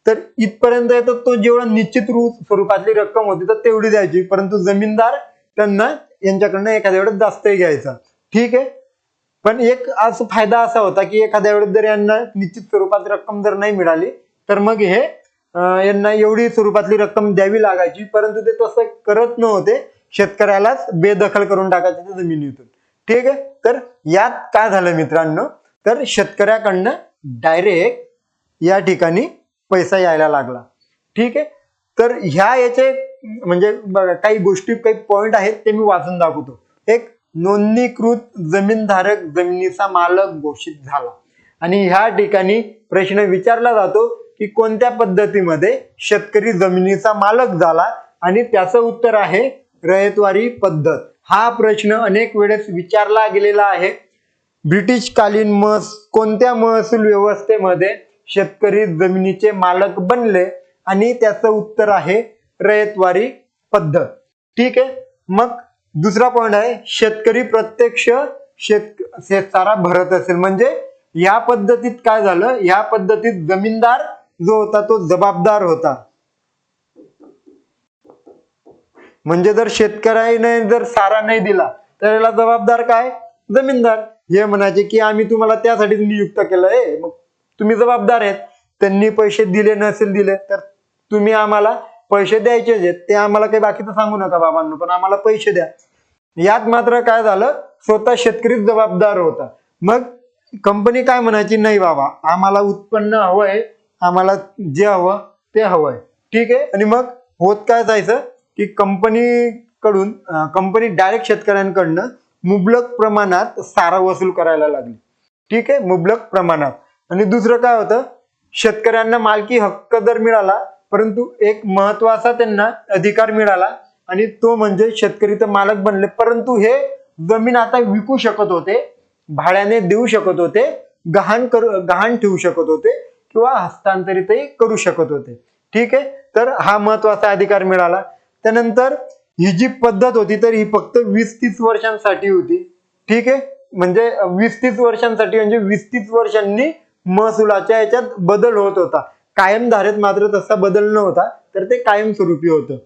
तर इथपर्यंत येतो, तो जेवढा निश्चित स्वरूपातली रक्कम होती तर तेवढी द्यायची, परंतु जमीनदार त्यांना यांच्याकडनं एखाद्या वेळेस जास्तही घ्यायचा. ठीक आहे. पण एक फायदा असा होता की एखाद्या वेळेस जर यांना निश्चित स्वरूपात रक्कम जर नाही मिळाली तर मग हे यांना एवढी स्वरूपातली रक्कम द्यावी लागायची, परंतु ते तसं करत नव्हते, शेतकऱ्यालाच बेदखल करून टाकायचे त्या जमिनीतून. ठीक आहे. तर यात काय झालं मित्रांनो, तर शेतकऱ्याकडनं डायरेक्ट या ठिकाणी पैसा यायला लागला. ठीक आहे. तर याचे म्हणजे बघा काही गोष्टी, काही पॉइंट आहेत ते मी वाचून दाखवतो. एक, नोंदणीकृत जमीनधारक जमिनीचा मालक घोषित झाला. आणि ह्या ठिकाणी प्रश्न विचारला जातो की कोणत्या पद्धतीमध्ये शेतकरी जमिनीचा मालक झाला, आणि त्याचं उत्तर आहे रयतवारी पद्धत. हा प्रश्न अनेक वेळेस विचारला गेलेला आहे. ब्रिटिशकालीन कोणत्या महसूल व्यवस्थेमध्ये शेतकरी जमिनीचे मालक बनले, आणि त्याचं उत्तर आहे रयतवारी पद्धत. ठीक आहे. मग दुसरा पॉइंट आहे, शेतकरी प्रत्यक्ष शेतसारा भरत असेल. म्हणजे या पद्धतीत काय झालं, या पद्धतीत जमीनदार जो होता तो जबाबदार होता. म्हणजे जर शेतकऱ्याने जर सारा नाही दिला तर याला जबाबदार काय, जमीनदार. हे म्हणायचे की आम्ही तुम्हाला त्यासाठी नियुक्त केलंय, मग तुम्ही जबाबदार आहेत. त्यांनी पैसे दिले नसेल दिले तर तुम्ही आम्हाला पैसे द्यायचे आहेत, ते आम्हाला काही बाकीचं सांगू नका बाबांनो, पण आम्हाला पैसे द्या. यात मात्र काय झालं, स्वतः शेतकरीच जबाबदार होता. मग कंपनी काय म्हणायची, नाही बाबा आम्हाला उत्पन्न हवंय, आम्हाला जे हवं ते हवंय. ठीक आहे. आणि मग होत काय जायचं की कंपनी डायरेक्ट शेतकऱ्यांकडनं मुबलक प्रमाणात सारा वसूल करायला लागली. ठीक आहे, मुबलक प्रमाणात. आणि दुसरं काय होतं, शेतकऱ्यांना मालकी हक्क जर मिळाला, परंतु एक महत्वाचा त्यांना अधिकार मिळाला, आणि तो म्हणजे शेतकरी तर मालक बनले, परंतु हे जमीन आता विकू शकत होते, भाड्याने देऊ शकत होते, गहाण ठेवू शकत होते, किंवा हस्तांतरितही करू शकत होते. ठीक आहे. तर हा महत्वाचा अधिकार मिळाला. त्यानंतर ही जी पद्धत होती तर ही फक्त 20-30 वर्षांसाठी होती. ठीक आहे. म्हणजे 20-30 वर्षांसाठी, म्हणजे 20-30 वर्षांनी महसुलाच्या याच्यात बदल होत होता. कायम धारेत मात्र तसा बदल नव्हता, तर ते कायमस्वरूपी होतं.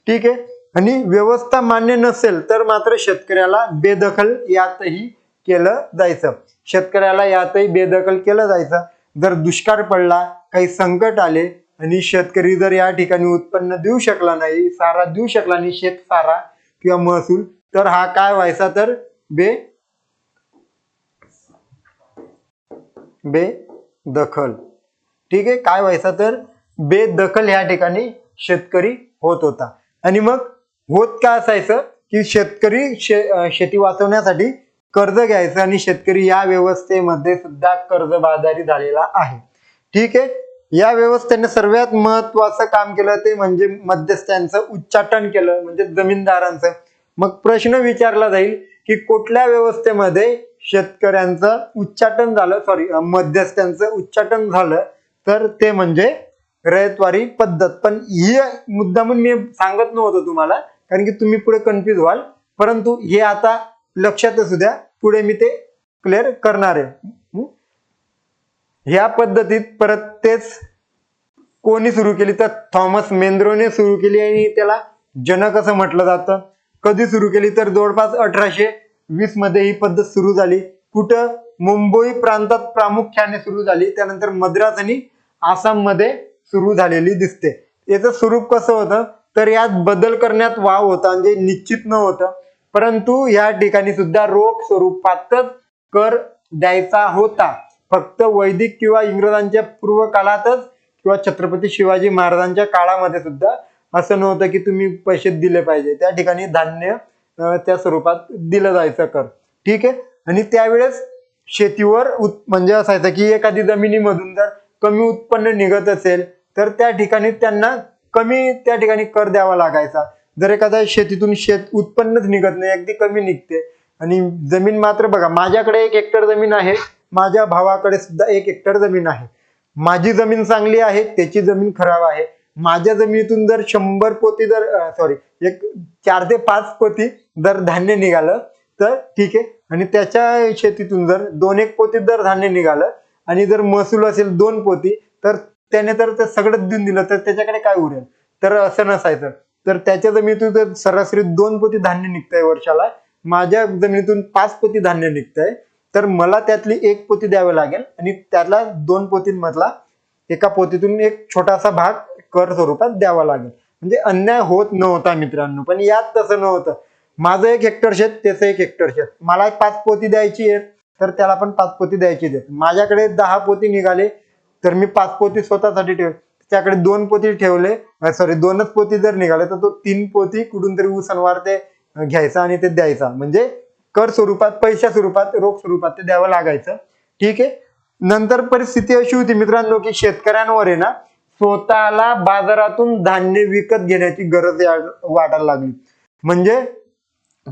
ठीक आहे. आणि व्यवस्था मान्य नसेल तर मात्र शेतकऱ्याला बेदखल यातही केलं जायचं. शेतकऱ्याला यातही बेदखल केलं जायचं. जर दुष्काळ पडला, काही संकट आले आणि शेतकरी जर या ठिकाणी उत्पन्न देऊ शकला नाही, सारा देऊ शकला नाही, शेत सारा किंवा महसूल, तर हा काय व्हायचा, तर बेदखल. ठीक आहे. काय व्हायचा, तर बेदखल ह्या ठिकाणी शेतकरी होत होता. आणि मग होत काय असायचं की शेतकरी शेती वाचवण्यासाठी कर्ज घ्यायचं, आणि शेतकरी या व्यवस्थेमध्ये सुद्धा कर्जबाजारी झालेला आहे. ठीक आहे. या व्यवस्थेने सर्वात महत्वाचं काम केलं ते म्हणजे मध्यस्थांचं उच्चाटन केलं, म्हणजे जमीनदारांचं. मग प्रश्न विचारला जाईल की कुठल्या व्यवस्थेमध्ये शेतकऱ्यांचं उच्चाटन झालं, मध्यस्थांचं उच्चाटन झालं, तर ते म्हणजे रयतवारी पद्धत. पण ही मुद्दामून मी सांगत नव्हतो तुम्हाला, कारण की तुम्ही पुढे कन्फ्युज व्हाल. परंतु हे आता लक्षात असू द्या, पुढे मी ते क्लिअर करणार आहे. ह्या पद्धतीत परत तेच कोणी सुरू केली तर थॉमस मेंद्रोने सुरू केली आणि त्याला जनक असं म्हटलं जातं. कधी सुरू केली तर जवळपास 1820 मध्ये ही पद्धत सुरू झाली. कुठं? मुंबई प्रांतात प्रामुख्याने सुरू झाली. त्यानंतर मद्रास आणि आसाम मध्ये सुरू झालेली दिसते. याचं स्वरूप कसं होतं तर यात बदल करण्यात वाव होता, म्हणजे निश्चित नव्हतं. परंतु या ठिकाणी सुद्धा रोख स्वरूपातच कर द्यायचा होता. फक्त वैदिक किंवा इंग्रजांच्या पूर्व काळातच किंवा छत्रपती शिवाजी महाराजांच्या काळामध्ये सुद्धा असं नव्हतं की तुम्ही पैसे दिले पाहिजे. त्या ठिकाणी धान्य त्या स्वरूपात दिलं जायचं कर. ठीक आहे. आणि त्यावेळेस शेतीवर म्हणजे असायचं की एखादी जमिनीमधून जर कमी उत्पन्न निघत असेल तर त्या ठिकाणी त्यांना कमी त्या ठिकाणी कर द्यावा लागायचा. जर एखाद्या शेतीतून उत्पन्नच निघत नाही, अगदी कमी निघते आणि जमीन मात्र बघा, माझ्याकडे 1 हेक्टर जमीन आहे, माझ्या भावाकडे सुद्धा 1 हेक्टर जमीन आहे. माझी जमीन चांगली आहे, त्याची जमीन खराब आहे. माझ्या जमिनीतून जर 100 पोती जर 4 ते 5 पोती जर धान्य निघालं तर ठीक आहे, आणि त्याच्या शेतीतून जर 2-1 पोती जर धान्य निघालं आणि जर महसूल असेल 2 पोती, तर त्याने तर ते सगळं देऊन दिलं तर त्याच्याकडे काय उरेल? तर असं नसायचं. तर त्याच्या जमिनीतून जर सरासरी 2 पोती धान्य निघतंय वर्षाला, माझ्या जमिनीतून 5 पोती धान्य निघतंय, तर मला त्यातली 1 पोती द्यावी लागेल आणि त्याला 2 पोतींमधला एका पोतीतून एक छोटासा भाग कर स्वरूपात द्यावा लागेल. म्हणजे अन्याय होत नव्हता मित्रांनो. पण यात तसं नव्हतं. माझं 1 हेक्टर शेत, त्याचं 1 हेक्टर शेत, मला 5 पोती द्यायची आहे तर त्याला पण 5 पोती द्यायची आहेत. माझ्याकडे 10 पोती निघाले तर मी 5 पोती स्वतःसाठी ठेवले, त्याकडे 2 पोती ठेवले, 2च पोती जर निघाले तर तो 3 पोती कुठून तरी उसनवार ते घ्यायचा आणि ते द्यायचा. म्हणजे कर स्वरूपात, पैशा स्वरूपात, रोख स्वरूपात ते द्यावं लागायचं. ठीक आहे. नंतर परिस्थिती अशी होती मित्रांनो की शेतकऱ्यांवर आहे ना स्वतःला बाजारातून धान्य विकत घेण्याची गरज वाटायला लागली. म्हणजे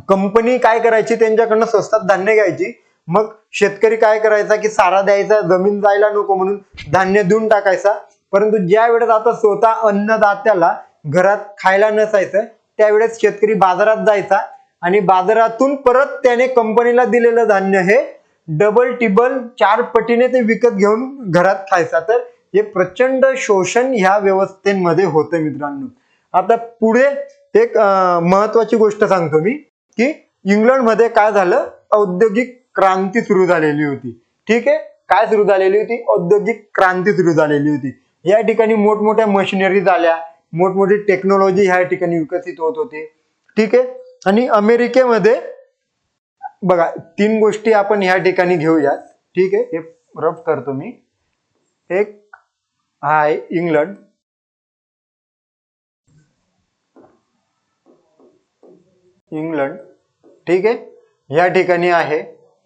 कंपनी काय करायची, त्यांच्याकडनं स्वस्तात धान्य घ्यायची. मग शेतकरी काय करायचा की सारा द्यायचा, जमीन जायला नको म्हणून धान्य देऊन टाकायचा. परंतु ज्या वेळेस आता स्वतः अन्नदात्याला घरात खायला नसायचं, त्यावेळेस शेतकरी बाजारात जायचा आणि बाजारातून परत त्याने कंपनीला दिलेलं धान्य हे डबल टिबल 4 पटीने ते विकत घेऊन घरात खायचा. तर हे प्रचंड शोषण ह्या व्यवस्थेमध्ये होतं मित्रांनो. आता पुढे एक महत्वाची गोष्ट सांगतो मी की इंग्लंडमध्ये काय झालं, औद्योगिक क्रांती सुरू झालेली होती. ठीक आहे. काय सुरू झालेली होती? औद्योगिक क्रांती सुरू झालेली होती. या ठिकाणी मोठमोठ्या मशिनरी झाल्या, मोठमोठी टेक्नॉलॉजी ह्या ठिकाणी विकसित होत होती. ठीक आहे. आणि अमेरिकेमध्ये बघा 3 गोष्टी आपण ह्या ठिकाणी घेऊयात. ठीक आहे. हे रफ करतो मी. एक आहे इंग्लंड, ठीक आहे. ह्या ठिकाणी आहे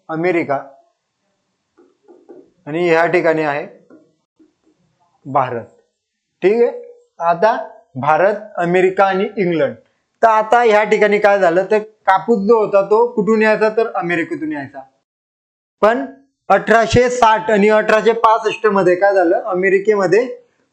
अमेरिका आणि ह्या ठिकाणी आहे भारत. ठीक आहे. आता भारत, अमेरिका आणि इंग्लंड. तर आता ह्या ठिकाणी काय झालं तर कापूस जो होता तो कुठून यायचा तर अमेरिकेतून यायचा. पण 1860 आणि 1865 मध्ये काय झालं, अमेरिकेमध्ये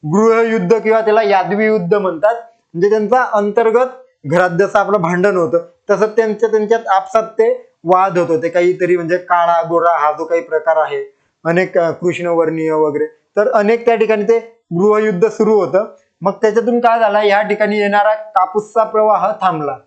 गृहयुद्ध किंवा त्याला यादवी युद्ध म्हणतात. म्हणजे त्यांचा अंतर्गत घरात जसं आपलं भांडण होतं तसं त्यांच्यात आपसात ते वाद होत होते. काहीतरी म्हणजे काळा गोरा हा जो काही प्रकार आहे, अनेक कृष्णवर्णीय वगैरे, तर अनेक त्या ठिकाणी ते गृहयुद्ध सुरू होतं. मग त्याच्यातून काय झालं, या ठिकाणी येणारा कापूसचा प्रवाह थांबला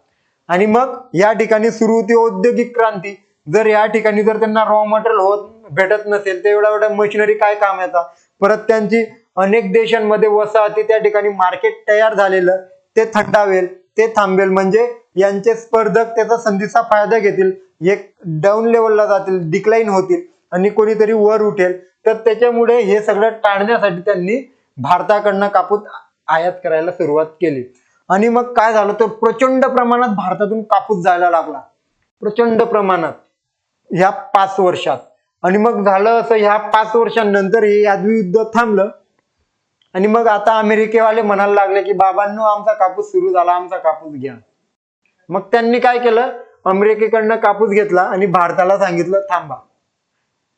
आणि मग या ठिकाणी सुरू होती औद्योगिक क्रांती. जर या ठिकाणी जर त्यांना रॉ मटेरियल भेटत नसेल तर एवढ्या मशिनरी काय काम येतात. परत त्यांची अनेक देशांमध्ये वसाहती, त्या ठिकाणी मार्केट तयार झालेलं ते थंडावेल, ते थांबेल. म्हणजे यांचे स्पर्धक त्याचा संधीचा फायदा घेतील, एक डाऊन लेवलला जातील, डिक्लाइन होतील आणि कोणीतरी वर उठेल. तर त्याच्यामुळे हे सगळं टाळण्यासाठी त्यांनी भारताकडनं कापूस आयात करायला सुरुवात केली. आणि मग काय झालं तर प्रचंड प्रमाणात भारतातून कापूस जायला लागला, प्रचंड प्रमाणात ह्या 5 वर्षात. आणि मग झालं असं, ह्या 5 वर्षांनंतर हे यादवी युद्ध थांबलं आणि मग आता अमेरिकेवाले म्हणायला लागले की बाबांनो आमचा कापूस सुरू झाला, आमचा कापूस घ्या. मग त्यांनी काय केलं, अमेरिकेकडनं कापूस घेतला आणि भारताला सांगितलं थांबा,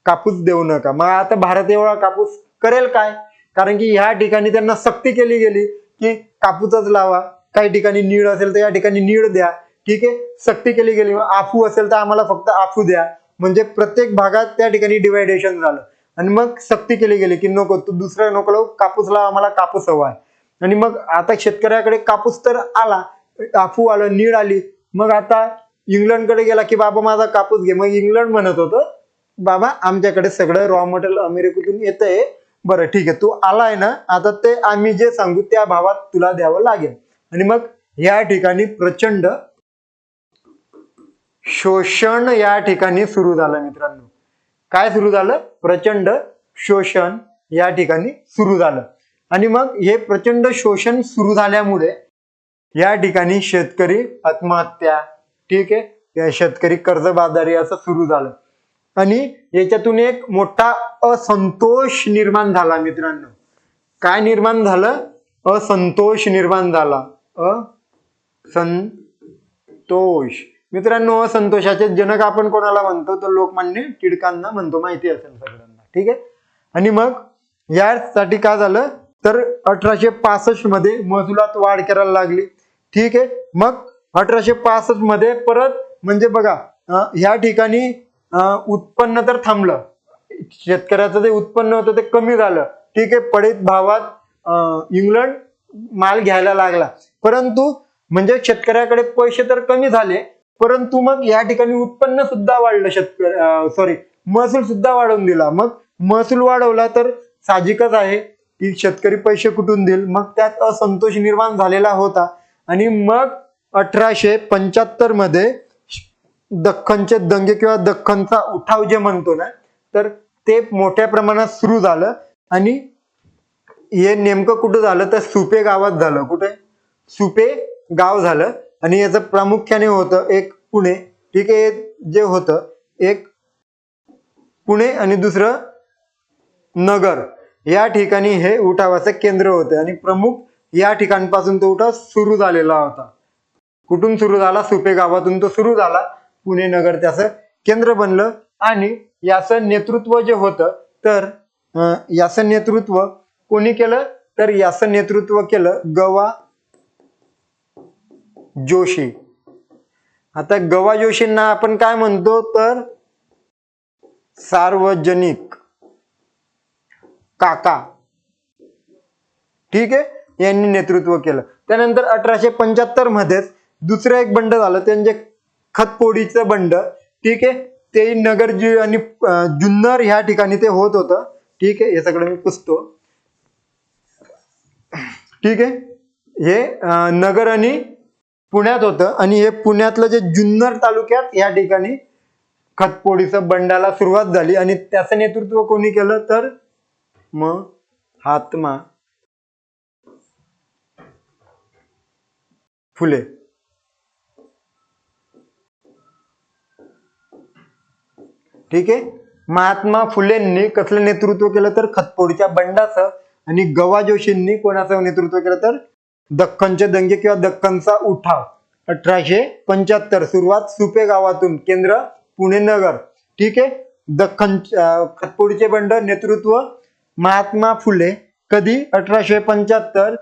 कापूस देऊ नका. मग आता भारत एवढा कापूस करेल काय, कारण की ह्या ठिकाणी त्यांना सक्ती केली गेली की कापूसच लावा, काही ठिकाणी नीळ असेल तर या ठिकाणी नीळ द्या, ठीक आहे, सक्ती केली गेली. आफू असेल तर आम्हाला फक्त आफू द्या, म्हणजे प्रत्येक भागात त्या ठिकाणी डिवायडेशन झालं. आणि मग सक्ती केली गेली की नको, तू दुसरं नको लावू, कापूस लाव, आम्हाला कापूस हवा आहे. आणि मग आता शेतकऱ्याकडे कापूस तर आला, आफू आलं, नीळ आली, मग आता इंग्लंडकडे गेला की बाबा माझा कापूस घे. मग इंग्लंड म्हणत होतं बाबा आमच्याकडे सगळं रॉ मटेरियल अमेरिकेतून येतंय, बरं ठीक आहे, तू आलाय ना, आता ते आम्ही जे सांगू त्या भावात तुला द्यावं लागेल. आणि मग या ठिकाणी प्रचंड शोषण या ठिकाणी सुरू झालं मित्रांनो. काय सुरू झालं? प्रचंड शोषण या ठिकाणी सुरू झालं. आणि मग हे प्रचंड शोषण सुरू झाल्यामुळे या ठिकाणी शेतकरी आत्महत्या, ठीक आहे, शेतकरी कर्जबाजारी असं सुरू झालं. आणि याच्यातून एक मोठा असंतोष निर्माण झाला मित्रांनो. काय निर्माण झालं? असंतोष निर्माण झाला. असंतोष मित्रांनो, असंतोषाचे जनक आपण कोणाला म्हणतो? तर लोकमान्य टिळकांना म्हणतो, माहिती असेल सगळ्यांना, ठीक आहे. आणि मग यासाठी काय झालं तर 1865 मध्ये महसुलात वाढ करायला लागली, ठीक आहे. मग 1865 मध्ये परत म्हणजे बघा ह्या ठिकाणी उत्पन्न तर थांबलं, शेतकऱ्याचं जे उत्पन्न होतं ते कमी झालं, ठीक आहे. पडीत भावात इंग्लंड माल घ्यायला लागला, परंतु म्हणजे शेतकऱ्याकडे पैसे तर कमी झाले, परंतु मग या ठिकाणी उत्पन्न सुद्धा वाढलं, महसूल सुद्धा वाढवून दिला. मग महसूल वाढवला तर साहजिकच आहे की शेतकरी पैसे कुठून देईल, मग त्यात असंतोष निर्माण झालेला होता. आणि मग 1875 मध्ये दख्खनचे दंगे किंवा दख्खनचा उठाव जे म्हणतो ना, तर ते मोठ्या प्रमाणात सुरू झालं. आणि हे नेमकं कुठं झालं तर सुपे गावात झालं. कुठे? सुपे गाव झालं. आणि याचं प्रामुख्याने होतं एक पुणे, ठीक आहे, जे होतं एक पुणे आणि दुसरं नगर, या ठिकाणी हे उठावाचं केंद्र होतं. आणि प्रमुख या ठिकाणपासून तो उठाव सुरू झालेला होता. कुठून सुरू झाला? सुपे गावातून तो सुरू झाला. पुणे नगर त्याचं केंद्र बनलं. आणि याचं नेतृत्व जे होतं तर याचं नेतृत्व कोणी केलं? तर याचं नेतृत्व केलं गवा जोशी. आता गवा जोशींना आपण काय म्हणतो तर सार्वजनिक काका, ठीक आहे, यांनी नेतृत्व केलं. त्यानंतर 1875 मध्येच दुसरं एक बंड झालं, त्यांचे खतपोडीचं बंड, ठीक आहे. ते नगर आणि जुन्नर ह्या ठिकाणी ते होत होतं, ठीक आहे. हे सगळं मी पुसतो, ठीक आहे. हे नगर आणि पुण्यात होतं. आणि हे पुण्यातलं जे जुन्नर तालुक्यात या ठिकाणी खतपोडीचं बंडाला सुरुवात झाली. आणि त्याचं नेतृत्व कोणी केलं तर महात्मा फुले, ठीक आहे. महात्मा फुलेंनी कसलं नेतृत्व केलं तर खतपोडीच्या बंडाचं. आणि गवा जोशींनी कोणाचं नेतृत्व केलं तर दख्खनचे दंगे किंवा दख्खनचा उठाव. 1875 सुरुवात सुपे गावातून, केंद्र पुणे नगर, ठीक आहे. खतपोडीचे बंड नेतृत्व महात्मा फुले. कधी? 1875.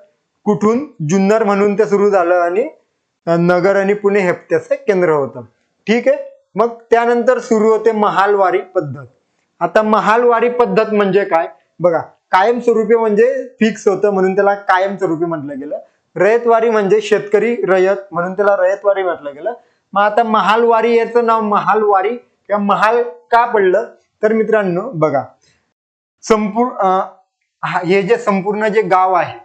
कुठून? जुन्नर म्हणून ते सुरू झालं. आणि नगर आणि पुणे हे त्याचं केंद्र होतं, ठीक आहे. मग त्यानंतर सुरू होते महालवारी पद्धत. आता महालवारी पद्धत म्हणजे काय बघा, कायमस्वरूपी म्हणजे फिक्स होतं म्हणून त्याला कायमस्वरूपी म्हटलं गेलं. रयतवारी म्हणजे शेतकरी रयत म्हणून त्याला रयतवारी म्हटलं गेलं. मग आता महालवारी याचं नाव महालवारी किंवा महाल का पडलं तर मित्रांनो बघा, हे जे संपूर्ण जे गाव आहे,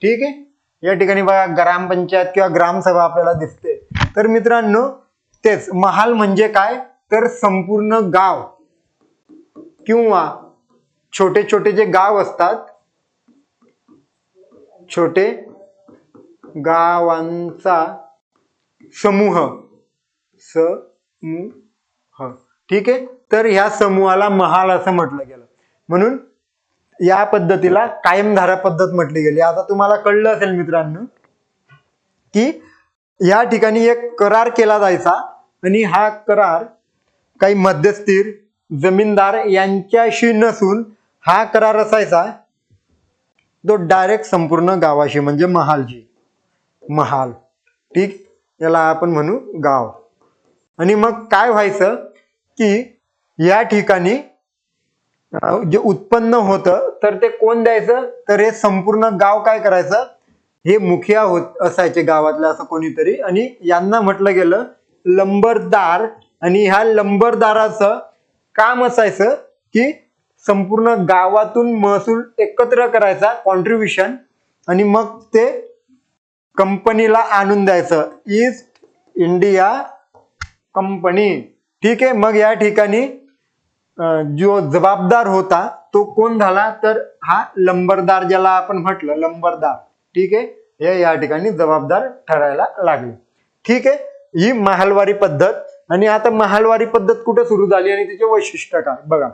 ठीक आहे, या ठिकाणी बघा ग्रामपंचायत किंवा ग्रामसभा आपल्याला दिसते. तर मित्रांनो तेच महाल म्हणजे काय तर संपूर्ण गाव किंवा छोटे छोटे जे गाव असतात, छोटे गावांचा समूह, ठीक आहे. तर ह्या समूहाला महाल असं म्हटलं गेलं. म्हणून या पद्धतीला कायमधारा पद्धत म्हटली गेली. आता तुम्हाला कळलं असेल मित्रांनो की या ठिकाणी एक करार केला जायचा. आणि हा करार काही मध्यस्थीर जमीनदार यांच्याशी नसून हा करार असायचा तो डायरेक्ट संपूर्ण गावाशी म्हणजे महालशी, महाल, ठीक, याला आपण म्हणू गाव. आणि मग काय व्हायचं की या ठिकाणी जे उत्पन्न होतं तर ते कोण द्यायचं, तर हे संपूर्ण गाव काय करायचं, हे मुखिया होत असायचे गावातलं असं कोणीतरी, आणि यांना म्हटलं गेलं लंबरदार. आणि ह्या लंबरदाराचं काम असायचं की संपूर्ण गावातून महसूल एकत्र करायचा, कॉन्ट्रीब्युशन, आणि मग ते कंपनीला आणून द्यायचं, ईस्ट इंडिया कंपनी, ठीक आहे. मग या ठिकाणी जो जबाबदार होता तो कोण झाला, तर हा लंबरदार, ज्याला आपण म्हटलं लंबरदार, ठीक आहे, हे या ठिकाणी जबाबदार ठरायला लागले, ठीक आहे. ही महालवारी पद्धत. आणि आता महालवारी पद्धत कुठे सुरू झाली आणि तिचे वैशिष्ट्य काय बघा.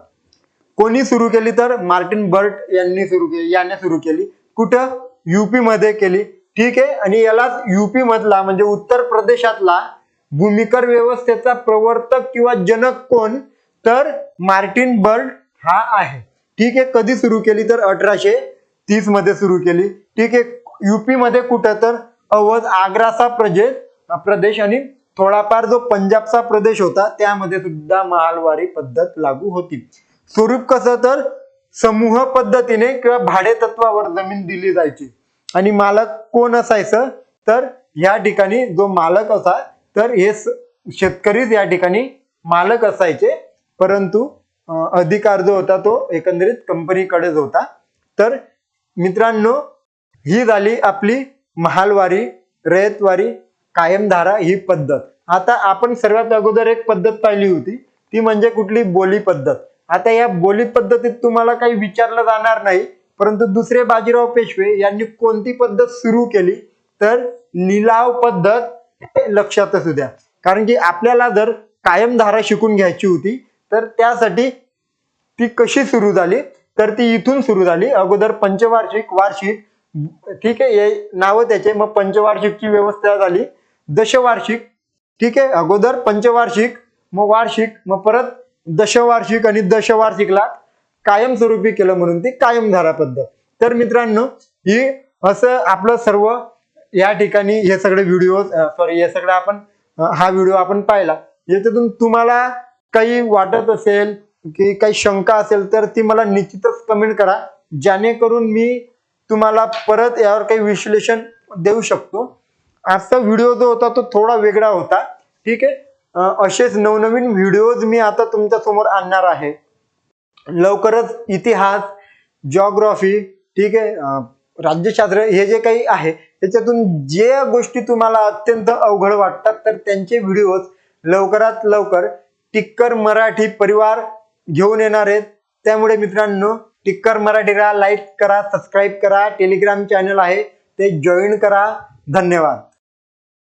कोणी सुरू केली, तर मार्टिन बर्ट यांनी सुरू केली, याने सुरू केली. कुठं, युपी मध्ये केली, ठीक आहे. आणि याला युपी मधला म्हणजे उत्तर प्रदेशातला भूमिकर व्यवस्थेचा प्रवर्तक किंवा जनक कोण, तर मार्टिन बर्ट हा आहे, ठीक आहे. कधी सुरू केली, तर 1830 मध्ये सुरू केली, ठीक आहे. युपी मध्ये कुठं, तर अवध, आग्राचा प्रदेश आणि थोडाफार जो पंजाबचा प्रदेश होता त्यामध्ये सुद्धा महालवारी पद्धत लागू होती. स्वरूप कसं, तर समूह पद्धतीने किंवा भाडे तत्वावर जमीन दिली जायची. आणि मालक कोण असायचं, तर या ठिकाणी जो मालक असा, तर हे शेतकरीच या ठिकाणी मालक असायचे, परंतु अधिकार जो होता तो एकंदरीत कंपनीकडेच होता. तर मित्रांनो, ही झाली आपली महालवारी, रयतवारी, कायमधारा ही पद्धत. आता आपण सर्वात अगोदर एक पद्धत पाहिली होती, ती म्हणजे कुठली, बोली पद्धत. आता या बोली पद्धतीत तुम्हाला काही विचारलं जाणार नाही, परंतु दुसरे बाजीराव पेशवे यांनी कोणती पद्धत सुरू केली, तर लिलाव पद्धत. लक्षात असू द्या, कारण की आपल्याला जर कायमधारा शिकून घ्यायची होती, तर त्यासाठी ती कशी सुरू झाली, तर ती इथून सुरू झाली. अगोदर पंचवार्षिक, वार्षिक, ठीक आहे, हे नाव त्याचे. मग पंचवार्षिकची व्यवस्था झाली, दशवार्षिक, ठीक आहे. अगोदर पंचवार्षिक, मग वार्षिक, मग परत दशवार्षिक, आणि दशवार्षिकला कायमस्वरूपी केलं म्हणून ती कायमधारा पद्धत. तर मित्रांनो, ही असं आपलं सर्व या ठिकाणी हे सगळे व्हिडिओ, हे सगळं आपण हा व्हिडिओ आपण पाहिला. याच्यातून तुम्हाला काही वाटत असेल की काही शंका असेल, तर ती मला निश्चितच कमेंट करा, जेणेकरून मी तुम्हाला परत यावर काही विश्लेषण देऊ शकतो. आजचा व्हिडिओ जो होता तो थोडा वेगळा होता, ठीक आहे. असेच नवनवीन व्हिडिओज मी आता तुमच्या समोर आणणार आहे लवकरच. इतिहास, जिओग्राफी, ठीक आहे, राज्यशास्त्र, हे जे काही आहे त्याच्यातून जे गोष्टी तुम्हाला अत्यंत अवघड वाटतात, तर त्यांचे व्हिडिओज लवकरात लवकर टिक्कर मराठी परिवार घेऊन येणार आहेत. त्यामुळे मित्रांनो, टिक्कर मराठीला लाईक करा, सबस्क्राईब करा, टेलिग्राम चॅनल आहे ते जॉईन करा. धन्यवाद.